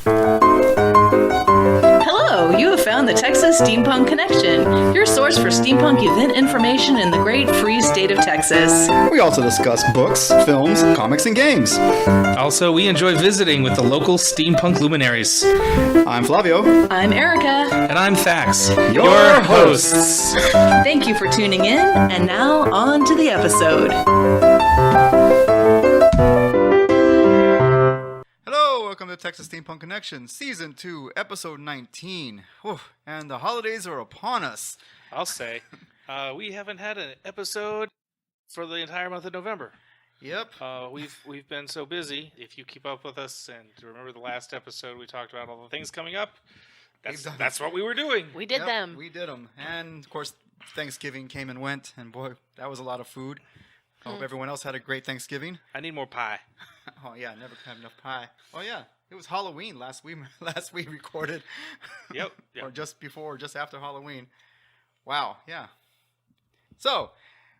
Hello, you have found the Texas Steampunk Connection, your source for steampunk event information in the great free state of Texas. We also discuss books, films, comics, and games. Also, we enjoy visiting with the local steampunk luminaries. I'm Flavio. I'm Erica. And I'm Thax, your hosts. Thank you for tuning in, and now on to the episode. Hello, welcome to Texas Steampunk Connection, Season 2, Episode 19. Whew, and the holidays are upon us. I'll say, we haven't had an episode for the entire month of November. Yep. We've been so busy. If you keep up with us and remember the last episode, we talked about all the things coming up. That's what we were doing. We did them. We did them. And, of course, Thanksgiving came and went, and boy, that was a lot of food. I hope everyone else had a great Thanksgiving. I need more pie. Oh, yeah, never had enough pie. Oh, yeah, it was Halloween last we recorded. Yep. Or just before, or just after Halloween. Wow, yeah. So,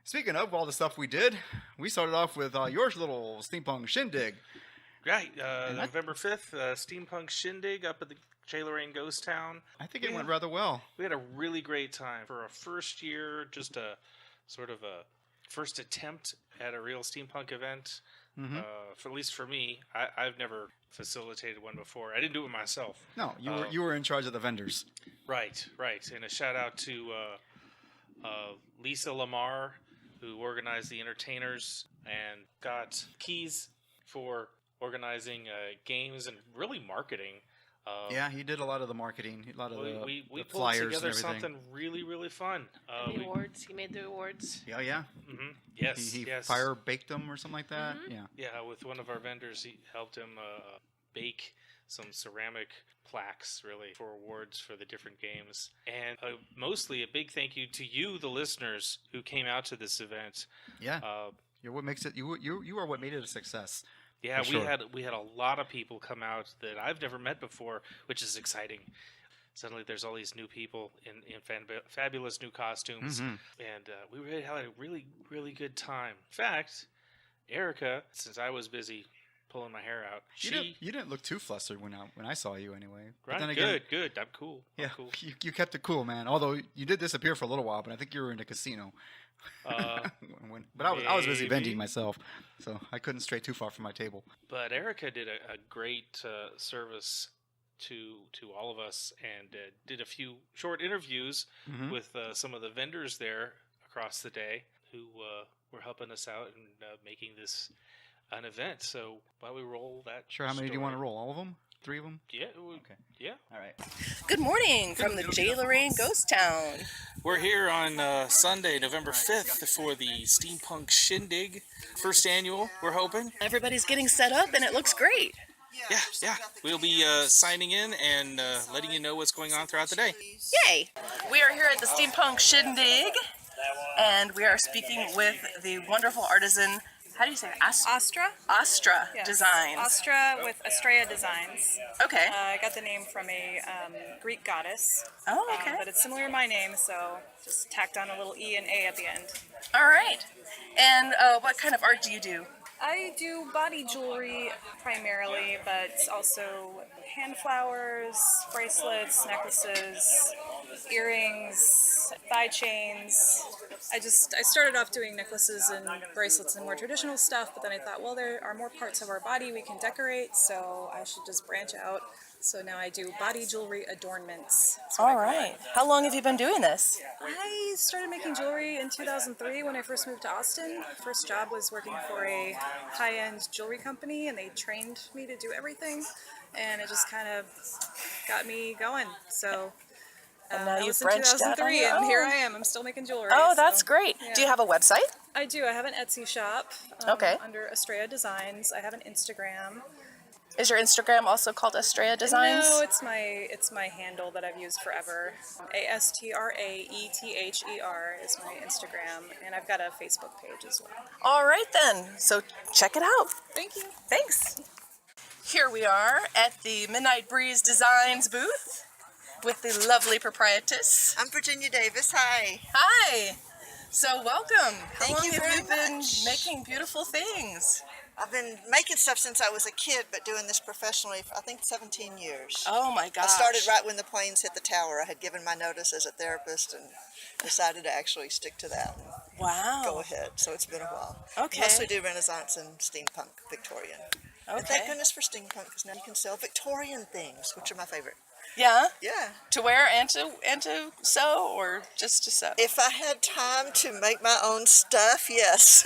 speaking of all the stuff we did, we started off with your little steampunk shindig. Right, November 5th, Steampunk Shindig up at the J. Lorraine Ghost Town. I think it went rather well. We had a really great time. For a first year, just a sort of a first attempt at a real steampunk event. Mm-hmm. At least for me, I've never facilitated one before. I didn't do it myself. No, you were in charge of the vendors. Right. And a shout out to Lisa Lamar, who organized the entertainers and got keys for organizing games and really marketing. Yeah, he did a lot of the marketing, a lot of the we pulled flyers together and everything. something really, really fun. The awards. He made the awards. Yeah, yeah. Mm-hmm. Yes, He yes. fire baked them or something like that. Mm-hmm. Yeah. Yeah, with one of our vendors, he helped him bake some ceramic plaques, really, for awards for the different games. And mostly a big thank you to you, the listeners, who came out to this event. Yeah. You're what makes it. You are what made it a success. Yeah, sure. we had a lot of people come out that I've never met before, which is exciting. Suddenly, there's all these new people in fabulous new costumes, Mm-hmm. and we really had a really, really good time. In fact, Erica, since I was busy pulling my hair out, You didn't look too flustered when I saw you anyway. But right, then again, good. I'm cool. Yeah, I'm cool. You kept it cool, man. Although you did disappear for a little while, but I think you were in a casino. But I was busy vending myself, so I couldn't stray too far from my table. But Erica did a great service to all of us and did a few short interviews Mm-hmm. with some of the vendors there across the day who were helping us out and making this an event. So why don't we roll that? Sure. How many do you want to story? roll? All of them? 3 of them? Yeah. Okay. Yeah. All right. Good morning from the J. Lorraine Ghost Town. We're here on Sunday, November 5th for the Steampunk Shindig, first annual, we're hoping. Everybody's getting set up and it looks great. Yeah. We'll be signing in and letting you know what's going on throughout the day. Yay! We are here at the Steampunk Shindig and we are speaking with the wonderful artisan, how do you say it? Astra? Astra Yes. Designs. Astra with Astrea Designs. Okay. I got the name from a Greek goddess. Oh, okay. But it's similar to my name, so just tacked on a little E and A at the end. All right. And what kind of art do you do? I do body jewelry primarily, but also hand flowers, bracelets, necklaces, earrings, thigh chains. I started off doing necklaces and bracelets and more traditional stuff, but then I thought, well, there are more parts of our body we can decorate, so I should just branch out. So now I do body jewelry adornments. All right. How long have you been doing this? I started making jewelry in 2003 when I first moved to Austin. First job was working for a high-end jewelry company, and they trained me to do everything, and it just kind of got me going. So And now that you've was in branched out on 2003, your and here own. I am. I'm still making jewelry. Oh, so, that's great. yeah. Do you have a website? I do. I have an Etsy shop Okay. under Astrea Designs. I have an Instagram. Is your Instagram also called Astrea Designs? No, it's my handle that I've used forever. ASTRAETHER is my Instagram, and I've got a Facebook page as well. All right then. So check it out. Thank you. Thanks. Here we are at the Midnight Breeze Designs booth with the lovely proprietress. I'm Virginia Davis. Hi. Hi. So welcome. How Thank long you have very you been much. making beautiful things? I've been making stuff since I was a kid, but doing this professionally for, I think, 17 years. Oh my gosh. I started right when the planes hit the tower. I had given my notice as a therapist and decided to actually stick to that and Wow. go ahead. So it's been a while. Okay. Mostly do Renaissance and steampunk, Victorian. And thank goodness for steampunk, because now you can sell Victorian things, which are my favorite. Yeah. Yeah. To wear and to sew, or just to sew? If I had time to make my own stuff, yes.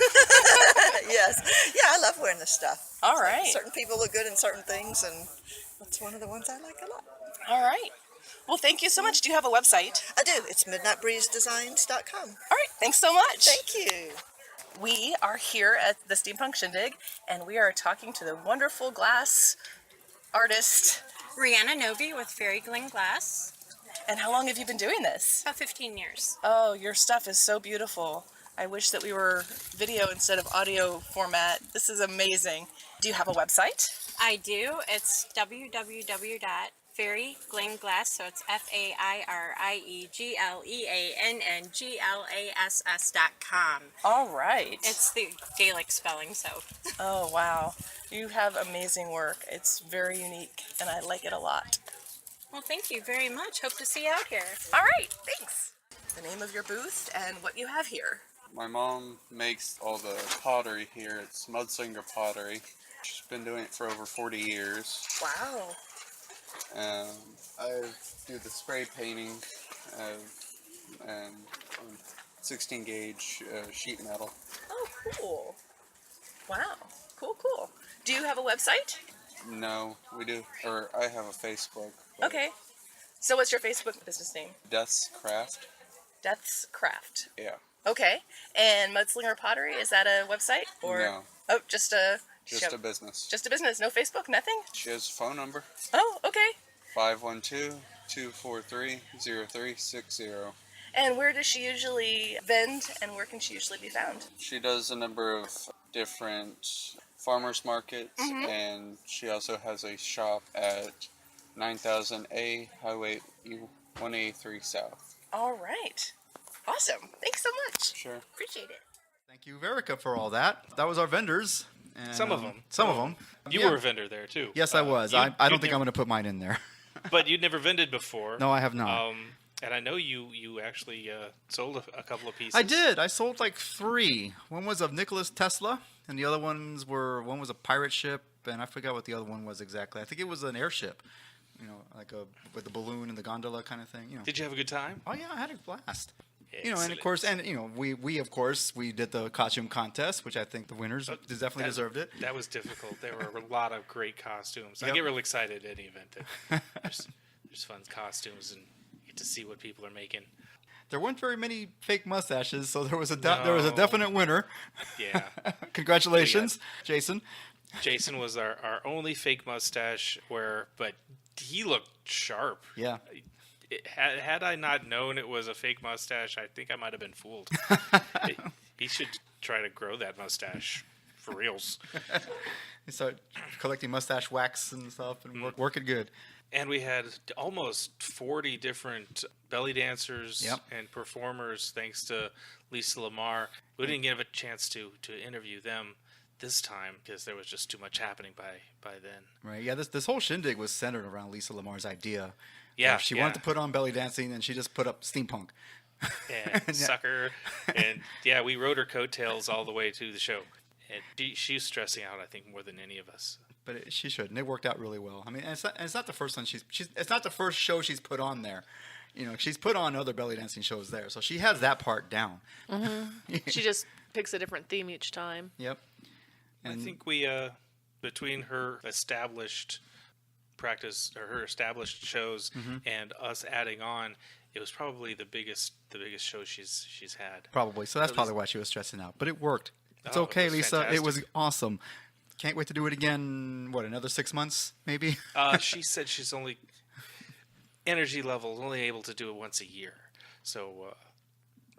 Yes. Yeah, I love wearing this stuff. All It's like right. certain people look good in certain things, and that's one of the ones I like a lot. All right. Well, thank you so much. Do you have a website? I do. It's midnightbreezedesigns.com. All right. Thanks so much. Thank you. We are here at the Steampunk Shindig, and we are talking to the wonderful glass artist. Rihanna Novi with Fairy Gling Glass. And how long have you been doing this? About 15 years. Oh, your stuff is so beautiful. I wish that we were video instead of audio format. This is amazing. Do you have a website? I do. It's www.fairyglingglass, so it's FAIRIEGLEANNGLASS.com. All right. It's the Gaelic spelling, so. Oh, wow. You have amazing work. It's very unique, and I like it a lot. Well, thank you very much. Hope to see you out here. All right, thanks. The name of your booth and what you have here. My mom makes all the pottery here. It's Mudslinger Pottery. She's been doing it for over 40 years. Wow. I do the spray painting and 16 gauge sheet metal. Oh, cool. Wow. Cool, cool. Do you have a website? No, we do. Or I have a Facebook. but Okay. So what's your Facebook business name? Death's Craft. Death's Craft. Yeah. Okay. And Mudslinger Pottery, is that a website? Or No, Oh, just a just a business. just a business, no Facebook, nothing? She has a phone number. Oh, okay. 512-243-0360. And where does she usually vend, and where can she usually be found? She does a number of different farmers markets, Mm-hmm. and she also has a shop at 9000A Highway 183 South. All right. Awesome. Thanks so much. Sure. Appreciate it. Thank you, Verica, for all that. That was our vendors. And, Some of 'em. Some of them. You Yeah. were a vendor there too. Yes, I was. You- I you'd don't think never- I'm going to put mine in there. But you'd never vended before. No, I have not. And I know you actually sold a couple of pieces. I did. I sold like 3. One was of Nicholas Tesla, and the other one was a pirate ship, and I forgot what the other one was exactly. I think it was an airship, like with the balloon and the gondola kind of thing. Did you have a good time? Oh yeah, I had a blast. And of Excellent. course, we did the costume contest, which I think the winners definitely That- deserved it. That was difficult. There were a lot of great costumes. I Yep. get real excited at any event. There's fun costumes and you get to see what people are making. There weren't very many fake mustaches, so there was a definite winner. Yeah. Congratulations, Jason. Jason was our only fake mustache wearer, but he looked sharp. Yeah. Had I not known it was a fake mustache, I think I might have been fooled. He should try to grow that mustache for reals. They start collecting mustache wax and stuff and working good. And we had almost 40 different belly dancers Yep. and performers, thanks to Lisa Lamar. We didn't get a chance to interview them this time because there was just too much happening by then. Right. Yeah. This whole shindig was centered around Lisa Lamar's idea. Yeah, She yeah. wanted to put on belly dancing, and she just put up steampunk. And sucker. And yeah, we rode her coattails all the way to the show. And she's stressing out, I think, more than any of us. But she should, and it worked out really well. I mean, and it's not the first one it's not the first show she's put on there. She's put on other belly dancing shows there, so she has that part down. She just picks a different theme each time. Yep. I think we, between her established practice or her established shows and us adding on, it was probably the biggest show she's had. Probably. So that's probably why she was stressing out. But it worked. It's Oh, it okay, was Lisa. It fantastic. was awesome. Can't wait to do it again. What, another 6 months, maybe? She said she's only energy level only able to do it once a year, so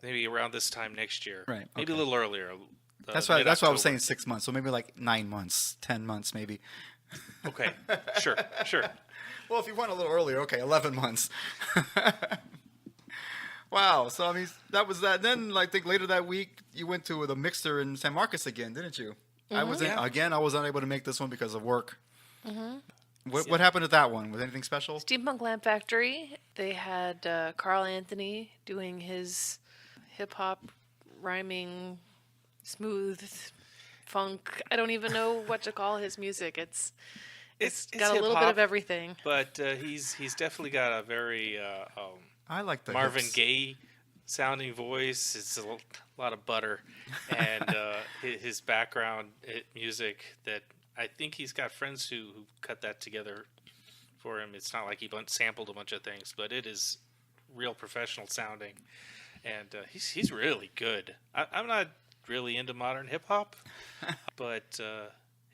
maybe around this time next year. Right, Maybe okay. a little earlier. That's why I was mid-October. saying 6 months. So maybe like 9 months, 10 months, maybe. Okay, sure. Well, if you want a little earlier, okay, 11 months. Wow. So, I mean, that was that. Then, I think later that week, you went to the Mixer in San Marcos again, didn't you? I was Yeah. I was unable to make this one because of work. What happened at that one? Was anything special? Steampunk Lamp Factory. They had Carl Anthony doing his hip hop rhyming, smooth funk. I don't even know what to call his music. It's got a little bit of hip-hop, everything. But he's definitely got a very I like the Marvin hips. Gaye sounding voice. It's a lot of butter, and his background music that I think he's got friends who cut that together for him. It's not like he sampled a bunch of things, but it is real professional sounding, and he's really good. I'm not really into modern hip hop, but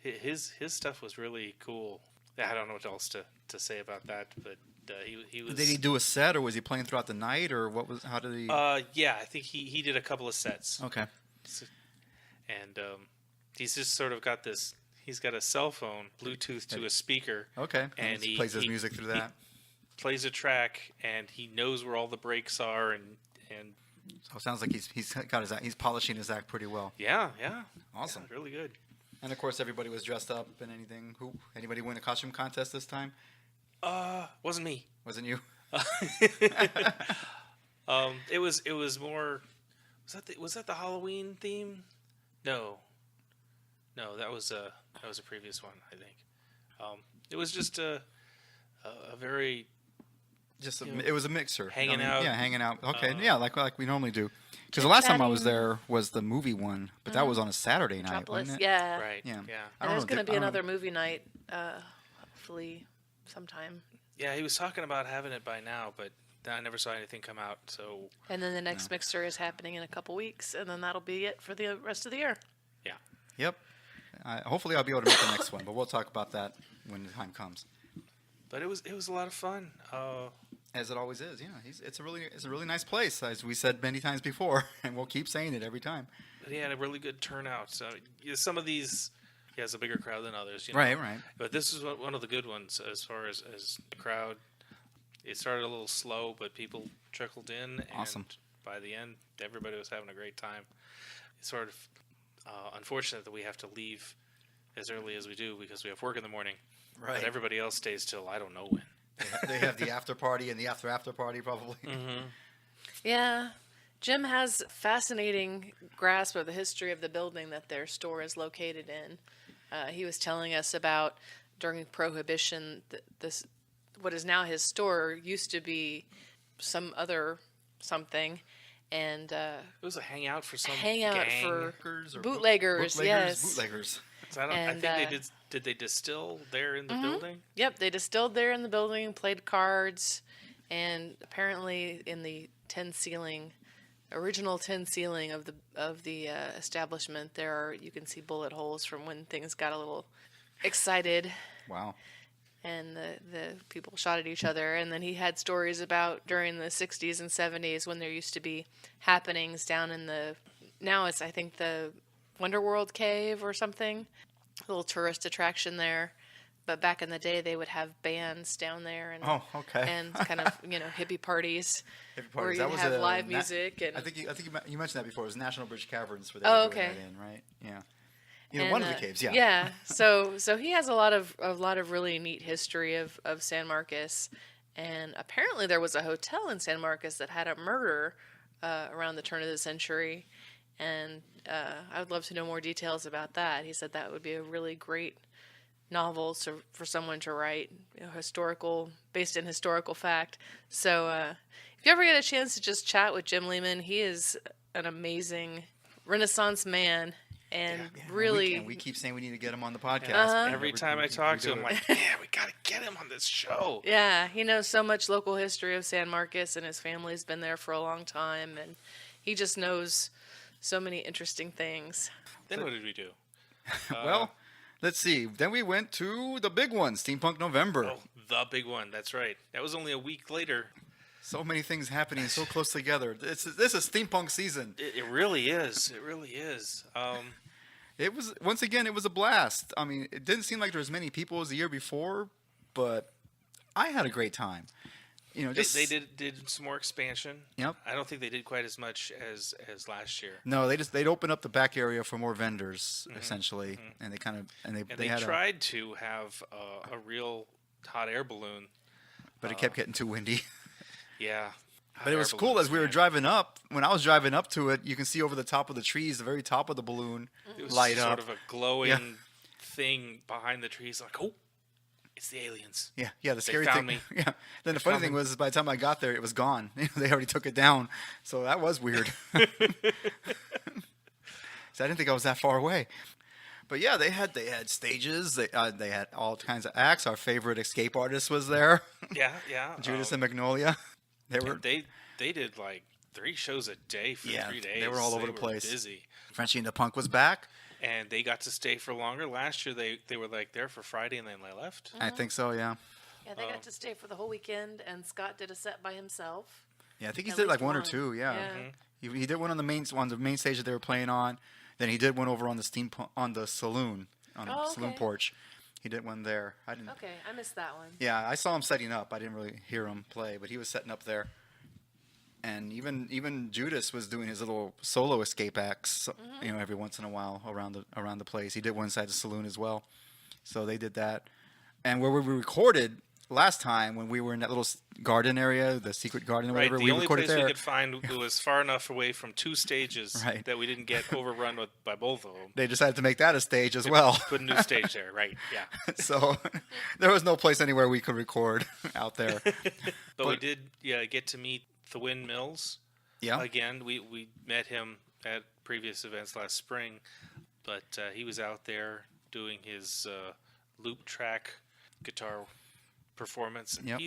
his stuff was really cool. I don't know what else to say about that, but he was. Did he do a set, or was he playing throughout the night, or what was? How did he? Yeah, I think he did a couple of sets. Okay. And he's just sort of got this. He's got a cell phone, Bluetooth to a speaker. Okay. And he plays his music through that. Plays a track, and he knows where all the breaks are, and So it sounds like he's polishing his act pretty well. yeah, Awesome. yeah, really good. And of course, everybody was dressed up and anything. Anybody win a costume contest this time? Wasn't me. Wasn't you? It was more. Was that the Halloween theme? No, that was a previous one, I think. It was just a very It was a mixer. hanging out. Yeah, hanging out. Okay, yeah, like we normally do. Because the last time I was there was the movie one, but that was on a Saturday night, Metropolis, wasn't it? yeah. Right. Yeah. Yeah. I don't There's know, going to be I don't know. another movie night, hopefully sometime. Yeah, he was talking about having it by now, but I never saw anything come out. So And then the next mixer is happening in a couple weeks, and then that'll be it for the rest of the year. yeah. Yep. Hopefully, I'll be able to make the next one, but we'll talk about that when the time comes. But it was a lot of fun. As it always is, yeah. It's a really nice place, as we said many times before, and we'll keep saying it every time. But he had a really good turnout. So some of these, he has a bigger crowd than others. You know? Right. But this is one of the good ones as far as the crowd. It started a little slow, but people trickled in. And Awesome. by the end, everybody was having a great time. It's sort of unfortunate that we have to leave as early as we do because we have work in the morning. Right. But everybody else stays till I don't know when. They have the after party and the after party probably. Mm-hmm. Yeah. Jim has a fascinating grasp of the history of the building that their store is located in. He was telling us about during Prohibition, this what is now his store used to be some other something, and It was a hangout for some hangout gang. for Bootleggers or bootleggers, yes. Bootleggers. So I and, think did they distill there in the building? Yep, they distilled there in the building, played cards, and apparently in the original tin ceiling of the establishment, you can see bullet holes from when things got a little excited. Wow. And the people shot at each other. And then he had stories about during the 60s and 70s when there used to be happenings down in now it's, I think, the Wonderworld Cave or something, a little tourist attraction there. But back in the day, they would have bands down there and and kind of hippie parties where you'd have live music. And I think you mentioned that before. It was National Bridge Caverns where they Oh, were doing okay. that in, right? Yeah. One of the caves. Yeah. Yeah. So he has a lot of really neat history of San Marcos, and apparently there was a hotel in San Marcos that had a murder around the turn of the century, and I would love to know more details about that. He said that would be a really great novel for someone to write, based in historical fact. So if you ever get a chance to just chat with Jim Lehman, he is an amazing Renaissance man. And really, we keep saying we need to get him on the podcast. Every time I talk to him, I'm like, we got to get him on this show. Yeah, he knows so much local history of San Marcos, and his family's been there for a long time, and he just knows so many interesting things. Then what did we do? Well, let's see. Then we went to the big one, Steampunk November. Oh, the big one. That's right. That was only a week later. So many things happening so close together. This is steampunk season. It really is. It really is. It was it was a blast. I mean, it didn't seem like there was as many people as the year before, but I had a great time. you know, just They did some more expansion. Yep. I don't think they did quite as much as last year. No, they'd open up the back area for more vendors essentially, and they had tried to have a real hot air balloon, but it kept getting too windy. Yeah. But it was cool as we were driving up. When I was driving up to it, you can see over the top of the trees, the very top of the balloon It was light sort up. of a glowing thing behind the trees. Like, oh, it's the aliens. Yeah. The scary found thing. me. Yeah. Then the funny thing was, by the time I got there, it was gone. They already took it down. So that was weird. So I didn't think I was that far away. But yeah, they had stages. They had all kinds of acts. Our favorite escape artist was there. Yeah. Judas and Magnolia. They did like 3 shows a day for 3 days. They were all over the were place. Busy. Frenchie and the Punk was back. And they got to stay for longer. Last year, they were like there for Friday and then they left. I think so, yeah. Yeah, they got to stay for the whole weekend, and Scott did a set by himself. Yeah, I think he At did like least one or one. two, yeah. Yeah. He did one on the main stage that they were playing on. Then he did one over on the saloon, on the saloon okay. porch. He did one there. I didn't. Okay, I missed that one. Yeah, I saw him setting up. I didn't really hear him play, but he was setting up there. And even Judas was doing his little solo escape acts, every once in a while around the place. He did one side of the saloon as well, so they did that. And where we recorded last time, when we were in that little garden area, the secret garden or whatever, The we only recorded place there. we could find was far enough away from 2 stages Right. that we didn't get overrun by both of them. They decided to make that a stage as well. Put a new stage there, right? Yeah. So there was no place anywhere we could record out there. But we did, get to meet the Windmills. Yeah. Again, we met him at previous events last spring, but he was out there doing his loop track guitar performance. Yep.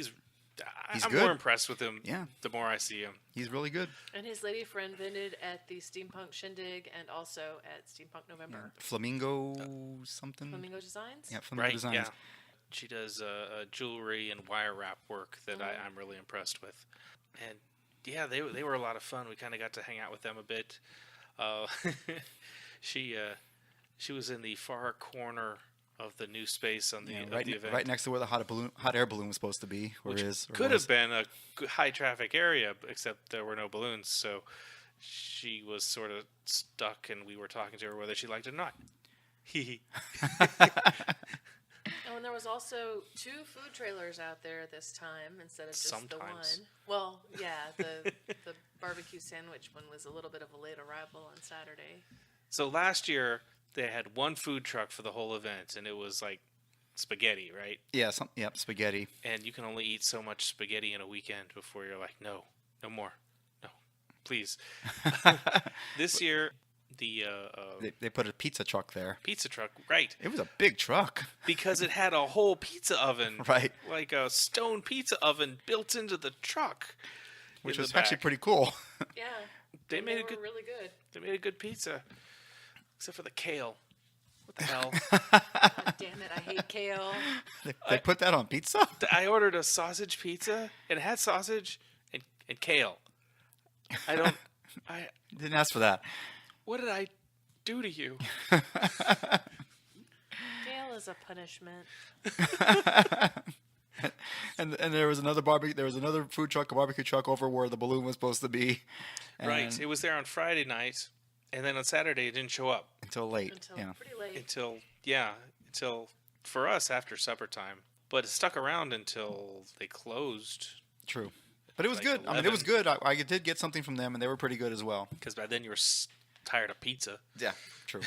I'm good. more impressed with him Yeah. the more I see him. He's really good. And his lady friend vended at the Steampunk Shindig and also at Steampunk November. Flamingo something. Flamingo Designs? Yeah, Flamingo Right, Designs. yeah. She does jewelry and wire wrap work that I'm really impressed with. And yeah, they were a lot of fun. We kind of got to hang out with them a bit. She was in the far corner of the new space on the, of the event. Right next to where the hot air balloon was supposed to be, or which is. Or could was. have been a high traffic area, except there were no balloons. So she was sort of stuck, and we were talking to her whether she liked it or not. Oh, and there was also 2 food trailers out there this time instead of just the one. Sometimes. Well, yeah, the barbecue sandwich one was a little bit of a late arrival on Saturday. So last year they had one food truck for the whole event, and it was like spaghetti, right? Yeah, spaghetti. And you can only eat so much spaghetti in a weekend before you're like, no more, no, please. This year, They put a pizza truck there. pizza truck, right? It was a big truck. Because it had a whole pizza oven, Right. Like a stone pizza oven built into the truck, Which in was the actually back. pretty cool. Yeah. They made were a good, really good. They made a good pizza, except for the kale. What the hell? God damn it, I hate kale. They put that on pizza? I ordered a sausage pizza, and it had sausage and kale. I Didn't ask for that. what did I do to you? Kale is a punishment. And there was another food truck, a barbecue truck over where the balloon was supposed to be. Right. And It was there on Friday night, and then on Saturday it didn't show up until late. Until pretty late. until for us after supper time. But it stuck around until they closed, True. But it was Like good. I mean, it was 11. good. I did get something from them, and they were pretty good as well. because by then you were tired of pizza. Yeah, true.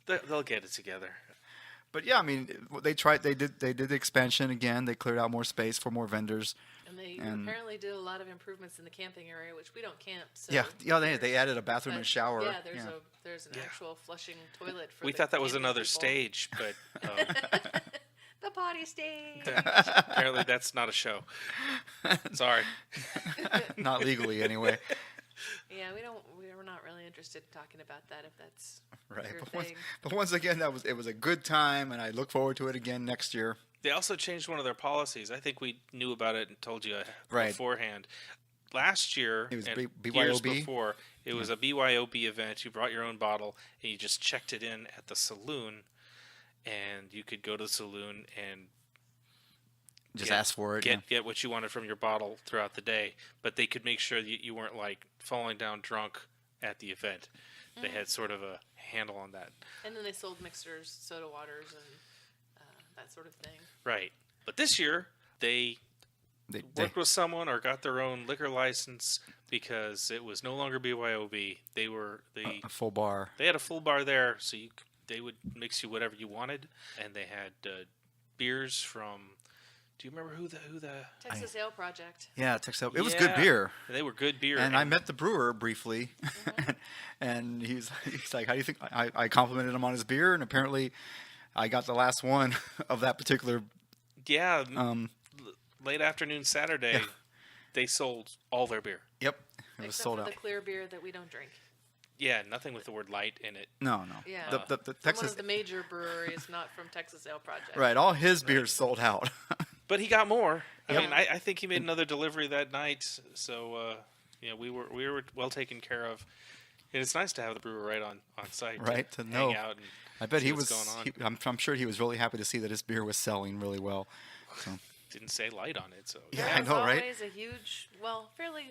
They'll get it together. But yeah, I mean, they did the expansion again. They cleared out more space for more vendors. And they And- apparently did a lot of improvements in the camping area, which we don't camp. So Yeah, they added a bathroom and but shower. Yeah, there's an Yeah. actual flushing toilet for We the thought that was camping another people. stage, but The potty stage. apparently that's not a show. Sorry. Not legally anyway. Yeah, we're not really interested in talking about that if that's Right. your But once, thing. but once again, it was a good time, and I look forward to it again next year. They also changed one of their policies. I think we knew about it and told you Right. beforehand. Last year, It was and BYOB? years before, it was a BYOB event. You brought your own bottle, and you just checked it in at the saloon, and you could go to the saloon and Just ask for it. Get what you wanted from your bottle throughout the day, but they could make sure that you weren't like falling down drunk at the event. They had sort of a handle on that. And then they sold mixers, soda waters, and that sort of thing. Right. But this year, they worked with someone or got their own liquor license because it was no longer BYOB. They were a full bar. They had a full bar there, so they would mix you whatever you wanted, and they had beers from. Do you remember who the Texas Ale Project? Yeah, Texas Ale. It was good beer. They were good beer. And I met the brewer briefly, and he's like, "How do you think?" I complimented him on his beer, and apparently, I got the last one of that particular. Yeah. Late afternoon Saturday, they sold all their beer. Yep, it was sold out. Except for the clear beer that we don't drink. Yeah, nothing with the word light in it. No. Yeah. The Texas. One of the major breweries, not from Texas Ale Project. Right, all his beers sold out. But he got more. I mean, I think he made another delivery that night. So, we were well taken care of. And it's nice to have the brewer right on site. Right, to hang know. out and I bet see he what's was. going on. I'm sure he was really happy to see that his beer was selling really well. So. Didn't say light on it, so yeah, There I was know, right? always a huge, fairly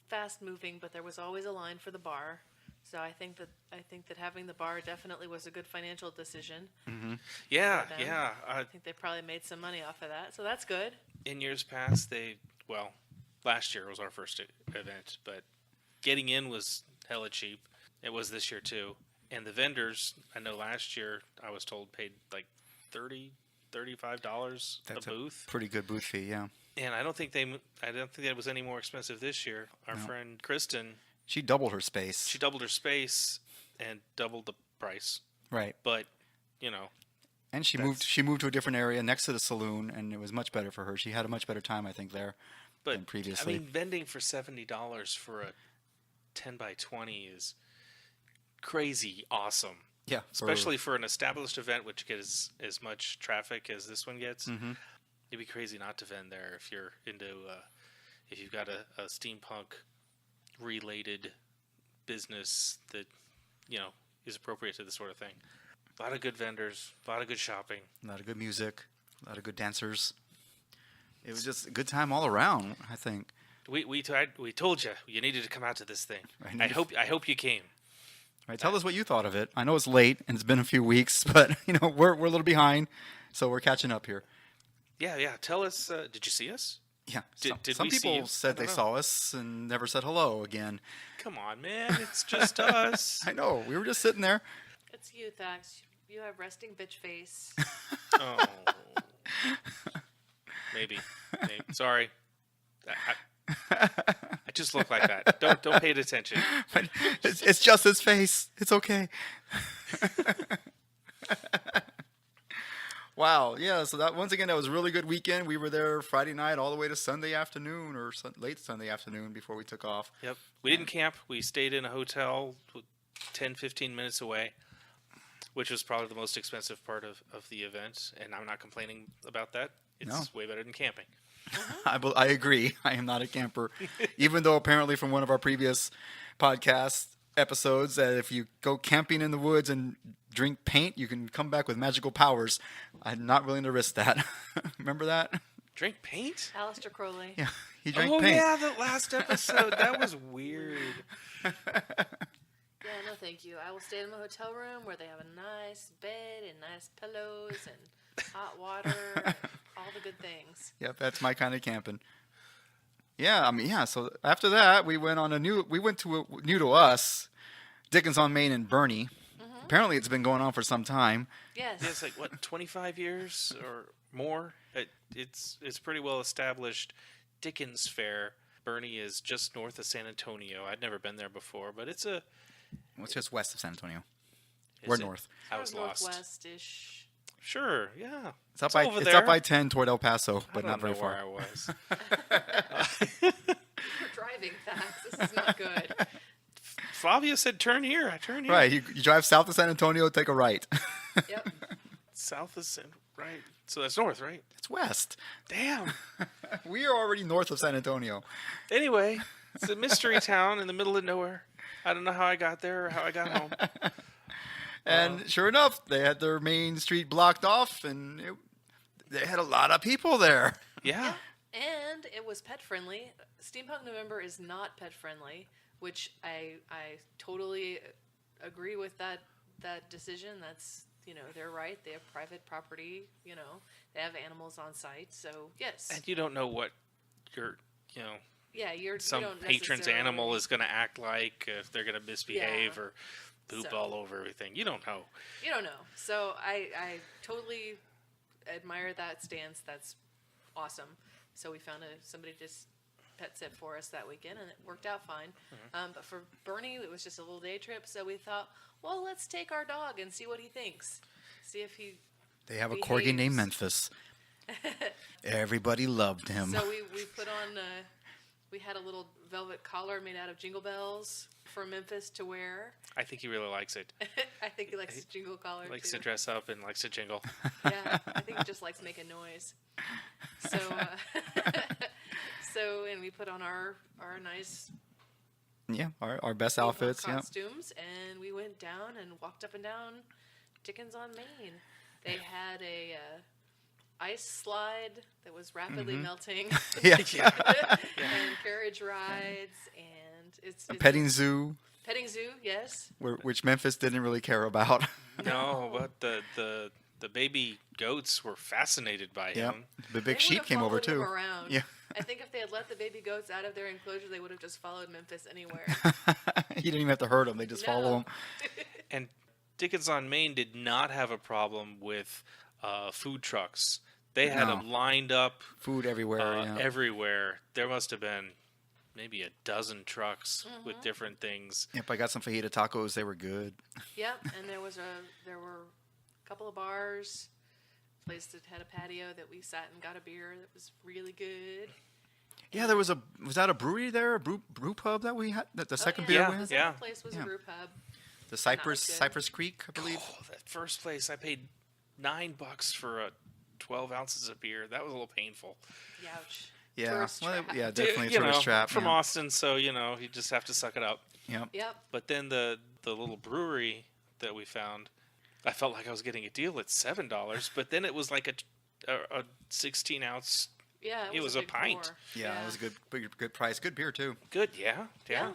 fast-moving, but there was always a line for the bar. So I think that having the bar definitely was a good financial decision. Mm-hmm. Yeah, for them. yeah. I think they probably made some money off of that, so that's good. In years past, last year was our first event, but getting in was hella cheap. It was this year too. And the vendors, I know last year I was told paid like $35 That's a booth. Pretty good booth fee, yeah. And I don't think that was any more expensive this year. Our friend Kristen, she doubled her space. She doubled her space and doubled the price. Right. But, and she moved to a different area next to the saloon, and it was much better for her. She had a much better time, I think, there than previously. I mean, vending for $70 for a 10 by 20 is crazy awesome. Yeah. Especially for an established event which gets as much traffic as this one gets. Mm-hmm. It'd be crazy not to vend there if you're into if you've got a steampunk related business that is appropriate to this sort of thing. A lot of good vendors, a lot of good shopping, a lot of good music, a lot of good dancers. It was just a good time all around, I think. We told you needed to come out to this thing. Right. I hope you came. Right, tell us what you thought of it. I know it's late and it's been a few weeks, but we're a little behind, so we're catching up here. Yeah. Tell us. Did you see us? Yeah. Did some we see people you? said they saw us and never said hello again. Come on, man. It's just us. I know. We were just sitting there. It's you, Thax. You have resting bitch face. Oh. Maybe. Sorry. I just look like that. Don't pay attention. But it's just his face. It's okay. Wow. Yeah. So that once again, that was a really good weekend. We were there Friday night all the way to Sunday afternoon or late Sunday afternoon before we took off. Yep. We didn't camp. We stayed in a hotel 10, 15 minutes away, which was probably the most expensive part of the event. And I'm not complaining about that. It's way better than camping. I agree. I am not a camper, even though apparently from one of our previous podcast episodes that if you go camping in the woods and drink paint, you can come back with magical powers. I'm not willing to risk that. Remember that? Drink paint? Aleister Crowley. Yeah, he drank paint. Oh paint. yeah, the last episode. That was weird. Yeah, no thank you. I will stay in my hotel room where they have a nice bed and nice pillows and hot water and all the good things. Yep, that's my kind of camping. Yeah, I mean, yeah. So after that, we went to new to us, Dickens on Main in Bernie. Mm-hmm. Apparently, it's been going on for some time. Yes. Yeah, it's like 25 years or more. It's pretty well established. Dickens Fair. Bernie is just north of San Antonio. I'd never been there before, but it's just west of San Antonio. We're north. I was lost. Northwest-ish. Sure, yeah. It's up by 10 toward El Paso, but not very far. I don't know where I was. You're driving fast. This is not good. Flavia said turn here. I turn here. Right, you drive south of San Antonio, take a right. Yep. South of San, right. So that's north, right? It's west. Damn. We are already north of San Antonio. Anyway, it's a mystery town in the middle of nowhere. I don't know how I got there or how I got home. And sure enough, they had their main street blocked off, and They had a lot of people there. Yeah. And it was pet friendly. Steampunk November is not pet friendly, which I totally agree with that decision. That's, they're right. They have private property, they have animals on site. So, yes. And you don't know what your, yeah, some you don't patron's necessarily- animal is going to act like, if they're going to misbehave or poop all over everything. You don't know. You don't know. So I totally admire that stance. That's awesome. So we found somebody to just pet sit for us that weekend, and it worked out fine. But for Bernie, it was just a little day trip. So we thought, well, let's take our dog and see what he thinks. See if he They have a behaves. corgi named Memphis. Everybody loved him. So we put on, we had a little velvet collar made out of jingle bells for Memphis to wear. I think he really likes it. I think he likes his jingle collar Likes too. to dress up and likes to jingle. Yeah, I think he just likes making noise. So, and we put on our nice Yeah, our best steampunk outfits. Yeah. costumes, and we went down and walked up and down Dickens on Main. They had a ice slide that was rapidly melting, Yeah. and carriage rides, and it's A petting zoo, petting zoo. Yes, which Memphis didn't really care about. No, but the baby goats were fascinated by Yeah. him. The They big would sheep have came over followed him too. around. Yeah. I think if they had let the baby goats out of their enclosure, they would have just followed Memphis anywhere. You didn't even have to hurt them. They just follow No. him. And Dickens on Main did not have a problem with food trucks. They had No. them lined up Food everywhere. Yeah. everywhere. There must have been maybe a dozen trucks with different things. Yep, I got some fajita tacos. They were good. Yep, and there were a couple of bars, place that had a patio that we sat and got a beer that was really good. Yeah, there was that a brewery there, a brew pub that we had, the second beer Yeah. we The had? second place was Yeah. a brew pub. The was Cypress good. Cypress Creek, I believe. Oh, that first place, I paid $9 for 12 ounces of beer. That was a little painful. Youch. Yeah, Tourist well, trap. yeah, definitely a You tourist know, trap. from yeah. Austin, so you just have to suck it up. Yep. Yep. But then the little brewery that we found, I felt like I was getting a deal at $7, but then it was like a 16-ounce. Yeah, It was a big pint. pour. Yeah, it was a good price, good beer too. Good, yeah. Yeah.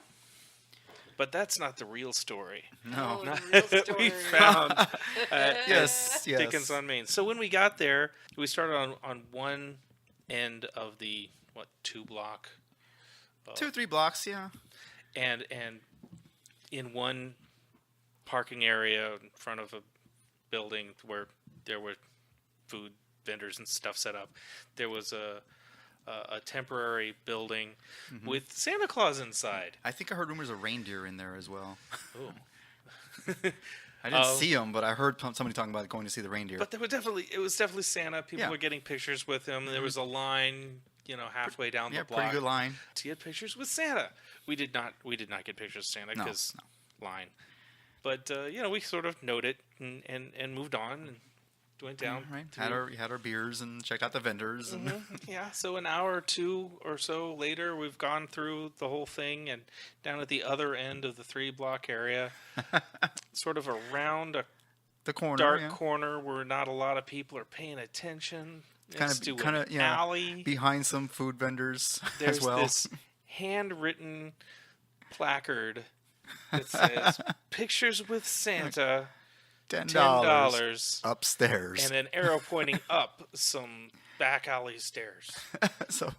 But that's not the real story. No. Oh, the real story. We found Yes, yes. Dickens on Main. So when we got there, we started on one end of the 2-block, 2-3 blocks, yeah. and in one parking area in front of a building where there were food vendors and stuff set up, there was a temporary building with Santa Claus inside. I think I heard rumors of reindeer in there as well. Oh. I didn't see them, but I heard somebody talking about going to see the reindeer. But it was definitely Santa. People Yeah. were getting pictures with him. There was a line, halfway down yeah, the block. pretty good line. To get pictures with Santa. We did not get pictures of Santa No, because line. But we sort of noted and moved on and went down. Right. to- Had our beers and checked out the vendors. And Yeah, so an hour or two or so later, we've gone through the whole thing and down at the other end of the 3-block area, sort of around a the corner. dark yeah. corner where not a lot of people are paying attention. Kind Next to of, an alley. behind some food vendors There's as well. this handwritten placard that says "Pictures with Santa, $10 $10," upstairs. and an arrow pointing up some back alley stairs. So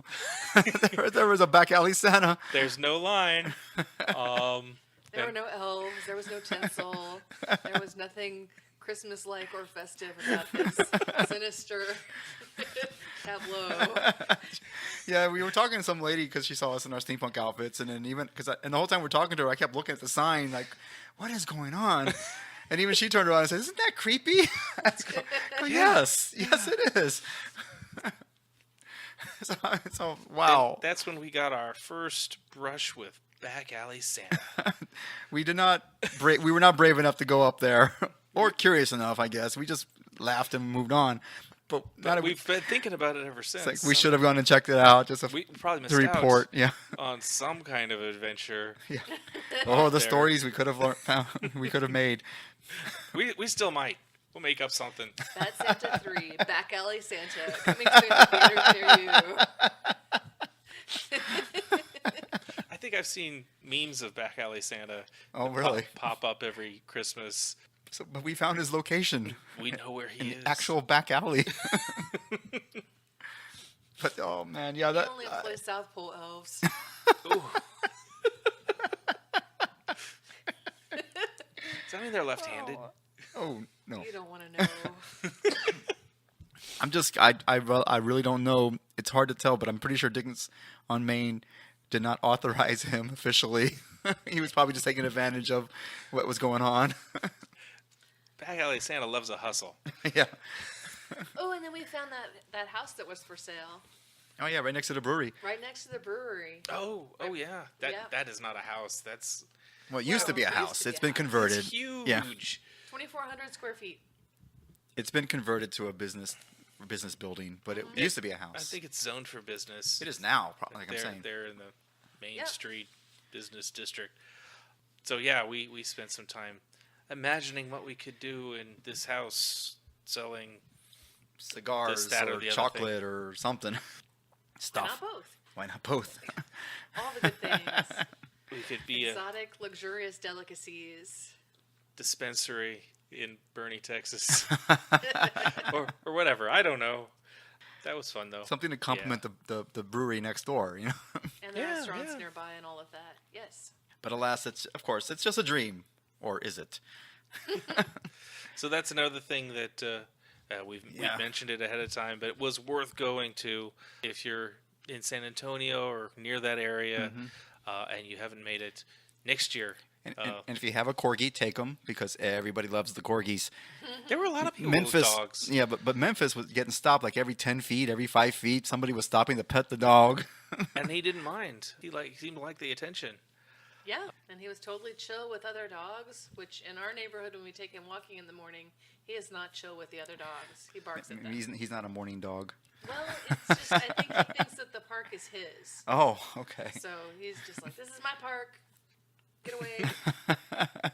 there was a back alley Santa. There's no line. There were no elves. There was no tinsel. There was nothing Christmas-like or festive about this sinister tableau. Yeah, we were talking to some lady because she saw us in our steampunk outfits, and then and the whole time we're talking to her, I kept looking at the sign like, "What is going on?" And even she turned around and said, "Isn't that creepy?" Go, yes, it is. so wow. And that's when we got our first brush with back alley Santa. We did not. We were not brave enough to go up there, or curious enough, I guess. We just laughed and moved on. But We've been thinking about it ever since. it's like we should have gone and checked it out just We probably missed to report. Yeah. out on some kind of adventure. Yeah. Oh, the there. stories we could have found. We could have made. We still might. We'll make up something. Bad Santa 3, Back Alley Santa, coming to a theater near you. I think I've seen memes of Back Alley Santa. Oh, really? Pop up every Christmas. So, but we found his location. We know where he is. Actual back alley. But oh man, yeah, that. You only employ South Pole elves. Ooh. Does that mean they're left-handed? Oh no. You don't want to know. I'm just. I really don't know. It's hard to tell, but I'm pretty sure Dickens on Main did not authorize him officially. He was probably just taking advantage of what was going on. Back Alley Santa loves a hustle. Yeah. Oh, and then we found that house that was for sale. Oh yeah, right next to the brewery. Right next to the brewery. Oh yeah. That is not a house. That's Well, it used to be a it used house. to be It's a been house. converted. It's huge. Yeah. 2,400 square feet. It's been converted to a business building, but it used to be a house. I think it's zoned for business. It is now, probably, like I'm They're saying. they're in the Main Yep. Street business district. So yeah, we spent some time imagining what we could do in this house, selling. Cigars that or or the other chocolate or something. Why Stuff. not both? Why not both? All the good things. We could be a Exotic, luxurious delicacies. dispensary in Bernie, Texas, or whatever. I don't know. That was fun though. Something to complement the brewery next door, you know. And the Yeah, restaurants yeah. nearby and all of that. Yes. But alas, it's just a dream, or is it? So that's another thing that we've mentioned it ahead of time, but it was worth going to if you're in San Antonio or near that area, and you haven't made it next year. And if you have a corgi, take them because everybody loves the corgis. There were a lot of people Memphis, with dogs. yeah, but Memphis was getting stopped like every 10 feet, every 5 feet. Somebody was stopping to pet the dog. And he didn't mind. He seemed to like the attention. Yeah, and he was totally chill with other dogs, which in our neighborhood, when we take him walking in the morning, he is not chill with the other dogs. He barks at them. He's not a morning dog. Well, it's just, I think he thinks that the park is his. Oh, okay. So he's just like, this is my park. Get away.